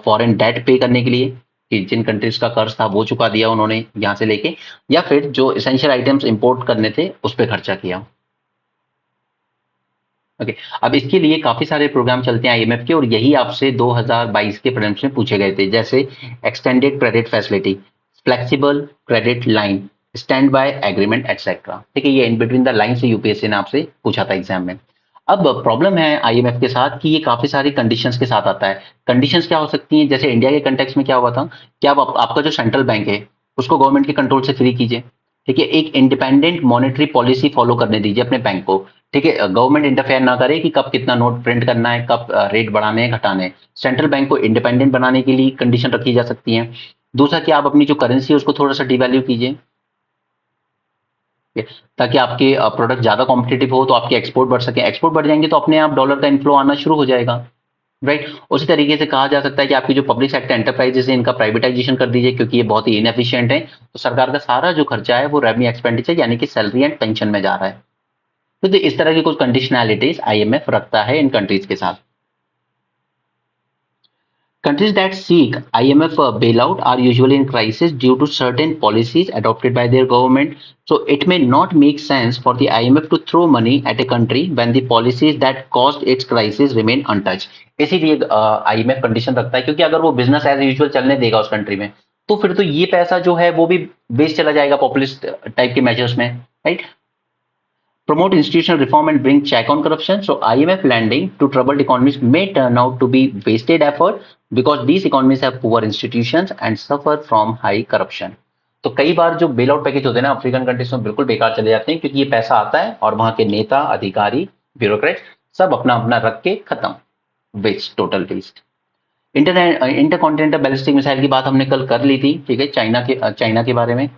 फॉरेन डेट पे करने के लिए, कि जिन कंट्रीज का कर्ज था वो चुका दिया उन्होंने यहाँ से लेके, या फिर जो एसेंशियल आइटम्स इंपोर्ट करने थे उस पर खर्चा किया। ओके, अब इसके लिए काफी सारे प्रोग्राम चलते हैं आईएमएफ के, और यही आपसे 2022 के प्रीलिम्स में पूछे गए थे, जैसे extended credit facility, flexible credit line, stand by agreement etcetera. ठीक है, ये इन बिटवीन द लाइन से यूपीएससी ने आपसे पूछा था एग्जाम में। अब प्रॉब्लम है आईएमएफ के साथ कि ये काफी सारी कंडीशंस के साथ आता है। कंडीशंस क्या हो सकती हैं, जैसे इंडिया के कंटेक्स में क्या हुआ था कि आपका जो सेंट्रल बैंक है उसको गवर्नमेंट के कंट्रोल से फ्री कीजिए। ठीक है, एक इंडिपेंडेंट मॉनेटरी पॉलिसी फॉलो करने दीजिए अपने बैंक को। ठीक है, गवर्नमेंट इंटरफेयर ना करे कि कब कितना नोट प्रिंट करना है, कब रेट बढ़ाने हैं घटाने हैं। सेंट्रल बैंक को इंडिपेंडेंट बनाने के लिए कंडीशन रखी जा सकती है। दूसरा कि आप अपनी जो करेंसी है उसको थोड़ा सा डिवैल्यू कीजिए, ठीक है, ताकि आपके प्रोडक्ट ज्यादा कॉम्पिटेटिव हो तो आपके एक्सपोर्ट बढ़ सके। एक्सपोर्ट बढ़ जाएंगे तो अपने आप डॉलर का इनफ्लो आना शुरू हो जाएगा। राइट, उसी तरीके से कहा जा सकता है कि आपकी जो पब्लिक सेक्टर एंटरप्राइजेस है इनका प्राइवेटाइजेशन कर दीजिए, क्योंकि ये बहुत ही इनएफिशिएंट है। तो सरकार का सारा जो खर्चा है वो रेवेन्यू एक्सपेंडिचर यानी कि सैलरी एंड पेंशन में जा रहा है। तो इस तरह की कुछ कंडीशनैलिटीज आईएमएफ रखता है इन कंट्रीज के साथ। Countries that seek IMF bailout are usually in crisis due to certain policies adopted by their government. So it may not make sense for the IMF to throw money at a country when the policies that caused its crisis remain untouched. इसीलिए IMF condition रखता है, क्योंकि अगर वो business as usual चलने देगा उस country में तो फिर तो ये पैसा जो है वो भी वेस्ट चला जाएगा पॉपुलिस्ट टाइप के मेजर्स में। Right, promote institutional reform and bring check on corruption. So IMF lending to troubled economies may turn out to be wasted effort because these economies have poor institutions and suffer from high corruption. तो कई बार जो bail out package होते हैं ना African countries में बिल्कुल बेकार चले जाते हैं, क्योंकि ये पैसा आता है और वहां के नेता अधिकारी ब्यूरोक्रेट सब अपना अपना रख के खत्म, waste, total waste. Intercontinental ballistic missile की बात हमने कल कर ली थी। ठीक है, चाइना के बारे में।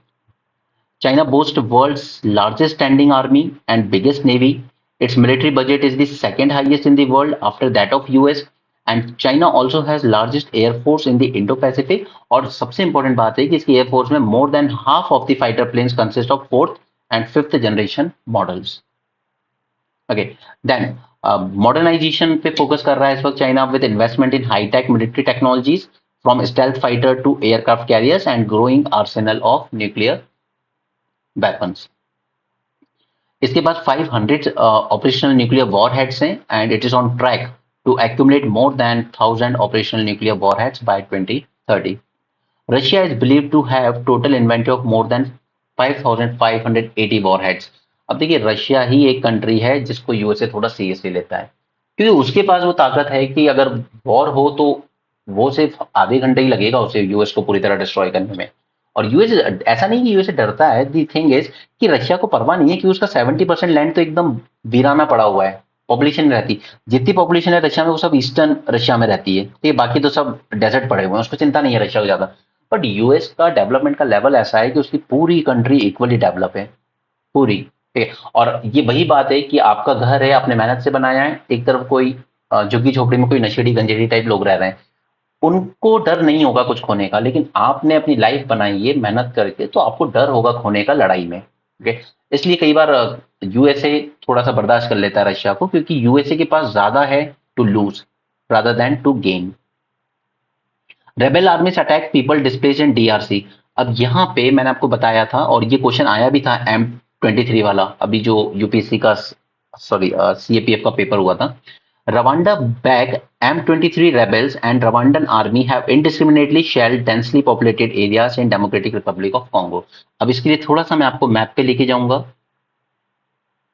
China boasts world's largest standing army and biggest navy. Its military budget is the second highest in the world after that of US. And China also has largest air force in the Indo-Pacific. और सबसे important बात है कि इसकी air force में more than half of the fighter planes consist of fourth and fifth generation models. Okay, then modernization पे focus कर रहा है इस वक्त China with investment in high-tech military technologies from stealth fighter to aircraft carriers and growing arsenal of nuclear weapons. इसके पास 500 operational nuclear warheads हैं and it is on track to accumulate more than 1000 operational nuclear warheads by 2030. Russia is believe to have total inventory of more than 5580 warheads. अब देखिए Russia ही एक country है जिसको USA थोड़ा seriously लेता है, क्योंकि उसके पास वो ताकत है कि अगर वॉर हो तो वो सिर्फ आधे घंटे ही लगेगा उसे यूएस को पूरी तरह डिस्ट्रॉय करने में। और यूएस ऐसा नहीं कि यूएस डरता है, दी थिंग इज कि रशिया को परवाह नहीं है कि उसका 70% लैंड तो एकदम वीराना पड़ा हुआ है, पॉपुलेशन रहती, जितनी पॉपुलेशन है रशिया में वो सब ईस्टर्न रशिया में रहती है, तो ये बाकी तो सब डेजर्ट पड़े हुए हैं, उसको चिंता नहीं है रशिया को ज्यादा। बट यूएस का डेवलपमेंट का लेवल ऐसा है कि उसकी पूरी कंट्री इक्वली डेवलप है, पूरी। ठीक है, और ये वही बात है कि आपका घर है, आपने मेहनत से बनाया है, एक तरफ कोई झुग्गी झोपड़ी में कोई नशेड़ी गंजेड़ी टाइप लोग रह रहे हैं, उनको डर नहीं होगा कुछ खोने का, लेकिन आपने अपनी लाइफ बनाई है मेहनत करके तो आपको डर होगा खोने का लड़ाई में। ओके, इसलिए कई बार यूएसए थोड़ा सा बर्दाश्त कर लेता है रशिया को, क्योंकि यूएसए के पास ज्यादा है to lose rather than to gain. Rebel armies attack people displaced in DRC. अब यहाँ पे मैंने आपको बताया था और ये क्वेश्चन आया भी था M23 वाला, अभी जो यूपीएससी का सॉरी सीएपीएफ का पेपर हुआ था। Rwanda backed M23 rebels and Rwandan army have indiscriminately shelled densely populated areas in Democratic Republic of Congo. अब इसके लिए थोड़ा सा मैं आपको मैप पे लेके जाऊंगा।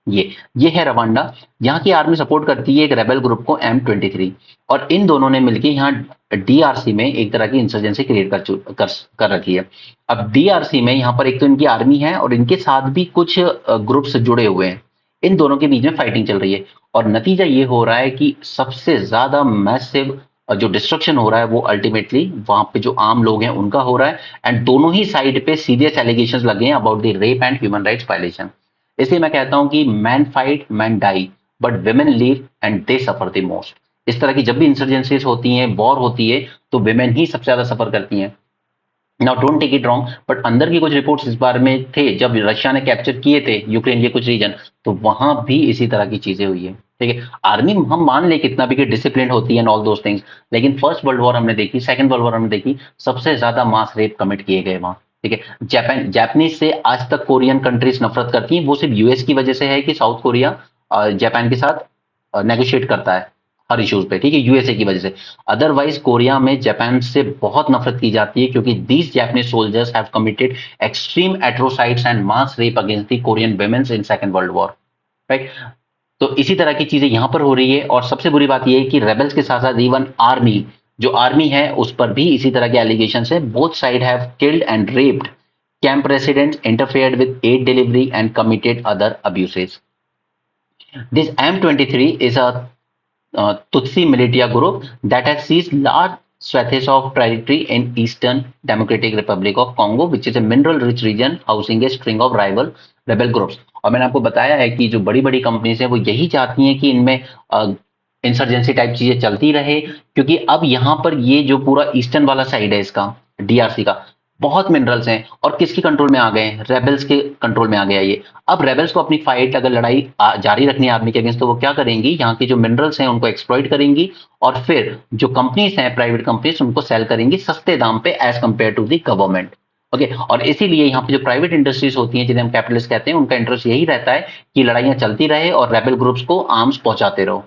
ये है रवांडा, यहाँ की आर्मी सपोर्ट करती है एक रेबल ग्रुप को M23, और इन दोनों ने मिलकर यहाँ डीआरसी में एक तरह की इंसर्जेंसी क्रिएट कर रखी है। अब डीआरसी में यहाँ पर एक तो इनकी आर्मी है और इनके साथ भी कुछ ग्रुप्स जुड़े हुए हैं, इन दोनों के बीच में फाइटिंग चल रही है, और नतीजा ये हो रहा है कि सबसे ज्यादा मैसिव जो डिस्ट्रक्शन हो रहा है वो अल्टीमेटली वहां पे जो आम लोग हैं उनका हो रहा है, एंड दोनों ही साइड पे सीरियस एलिगेशंस लगे हैं about the rape and human rights violation. इसलिए मैं कहता हूं कि man fight man die but women live and they suffer the most. इस तरह की जब भी इंसर्जेंसीज होती हैं, वॉर होती है, तो विमेन ही सबसे ज्यादा सफर करती हैं। Now don't take it wrong, but अंदर की कुछ रिपोर्ट्स इस बारे में थे जब रशिया ने कैप्चर किए थे यूक्रेन के कुछ रीजन, तो वहां भी इसी तरह की चीजें हुई है। ठीक है, आर्मी हम मान ले कितना भी कि डिसिप्लिन होती है एंड ऑल दोस थिंग्स, लेकिन फर्स्ट वर्ल्ड वॉर हमने देखी, सेकंड वर्ल्ड वॉर हमने देखी, सबसे ज्यादा मास रेप कमिट किए गए वहां। ठीक है, जापानीज से आज तक कोरियन कंट्रीज नफरत करती हैं, वो सिर्फ यूएस की वजह से है कि साउथ कोरिया जापान के साथ नेगोशिएट करता है हर इश्यूज पे। ठीक है, यूएसए की वजह से। अदरवाइज कोरिया में जापान से बहुत नफरत की जाती है, क्योंकि these Japanese soldiers have committed extreme atrocities and mass rape against the Korean womens in second world war. Right, तो इसी तरह की चीजें यहां पर हो रही है। और सबसे बुरी बात यह है कि रेबल्स के साथ साथ इवन आर्मी, जो आर्मी है उस पर भी इसी तरह के एलिगेशन है। Both side have killed and raped camp residents, interfered with ad delivery and committed other abuses. This M23 is a Tutsi militia group that has seized large swathes of territory in Eastern Democratic Republic of Congo, which is a mineral-rich region housing a string of rival rebel groups. और मैंने आपको बताया है कि जो बड़ी-बड़ी companies हैं वो यही चाहती हैं कि इनमें इंसर्जेंसी टाइप चीजें चलती रहे, क्योंकि अब यहाँ पर ये जो पूरा ईस्टर्न वाला साइड है इसका, डीआरसी का, बहुत मिनरल्स हैं और किसके कंट्रोल में आ गए हैं? रेबल्स के कंट्रोल में आ गया ये। अब रेबल्स को अपनी फाइट अगर लड़ाई जारी रखनी है आर्मी के अगेंस्ट, तो वो क्या करेंगी? यहाँ के जो मिनरल्स हैं उनको एक्सप्लॉइट करेंगी और फिर जो कंपनीज हैं, प्राइवेट कंपनीज, उनको सेल करेंगी सस्ते दाम पे as compare to the government. Okay, और इसीलिए यहाँ पे जो प्राइवेट इंडस्ट्रीज होती हैं जिन्हें हम कैपिटलिस्ट कहते हैं, उनका इंटरेस्ट यही रहता है कि लड़ाइयां चलती रहे और रेबल ग्रुप्स को आर्म्स पहुंचाते रहो।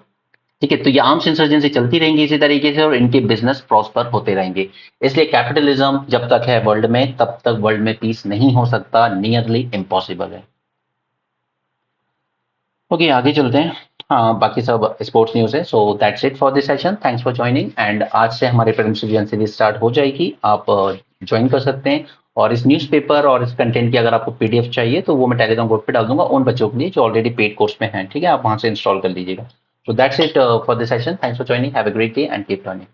ठीक है, तो ये आर्म्स इंसर्जेंसी चलती रहेंगी इसी तरीके से और इनके बिजनेस प्रॉस्पर होते रहेंगे। इसलिए कैपिटलिज्म जब तक है वर्ल्ड में, तब तक वर्ल्ड में पीस नहीं हो सकता, नियरली इम्पॉसिबल है। ओके, आगे चलते हैं। हाँ, बाकी सब स्पोर्ट्स न्यूज है। So that's it for this session, thanks for joining. And आज से हमारे प्रीलिम्स रिवीजन सीरीज स्टार्ट हो जाएगी, आप ज्वाइन कर सकते हैं। और इस न्यूज़पेपर और इस कंटेंट की अगर आपको पीडीएफ चाहिए तो वो मैं टेलीग्राम ग्रुप पे डाल दूंगा उन बच्चों के लिए जो ऑलरेडी पेड कोर्स में हैं। ठीक है, आप वहां से इंस्टॉल कर लीजिएगा। So that's it for this session. Thanks for joining. Have a great day and keep learning.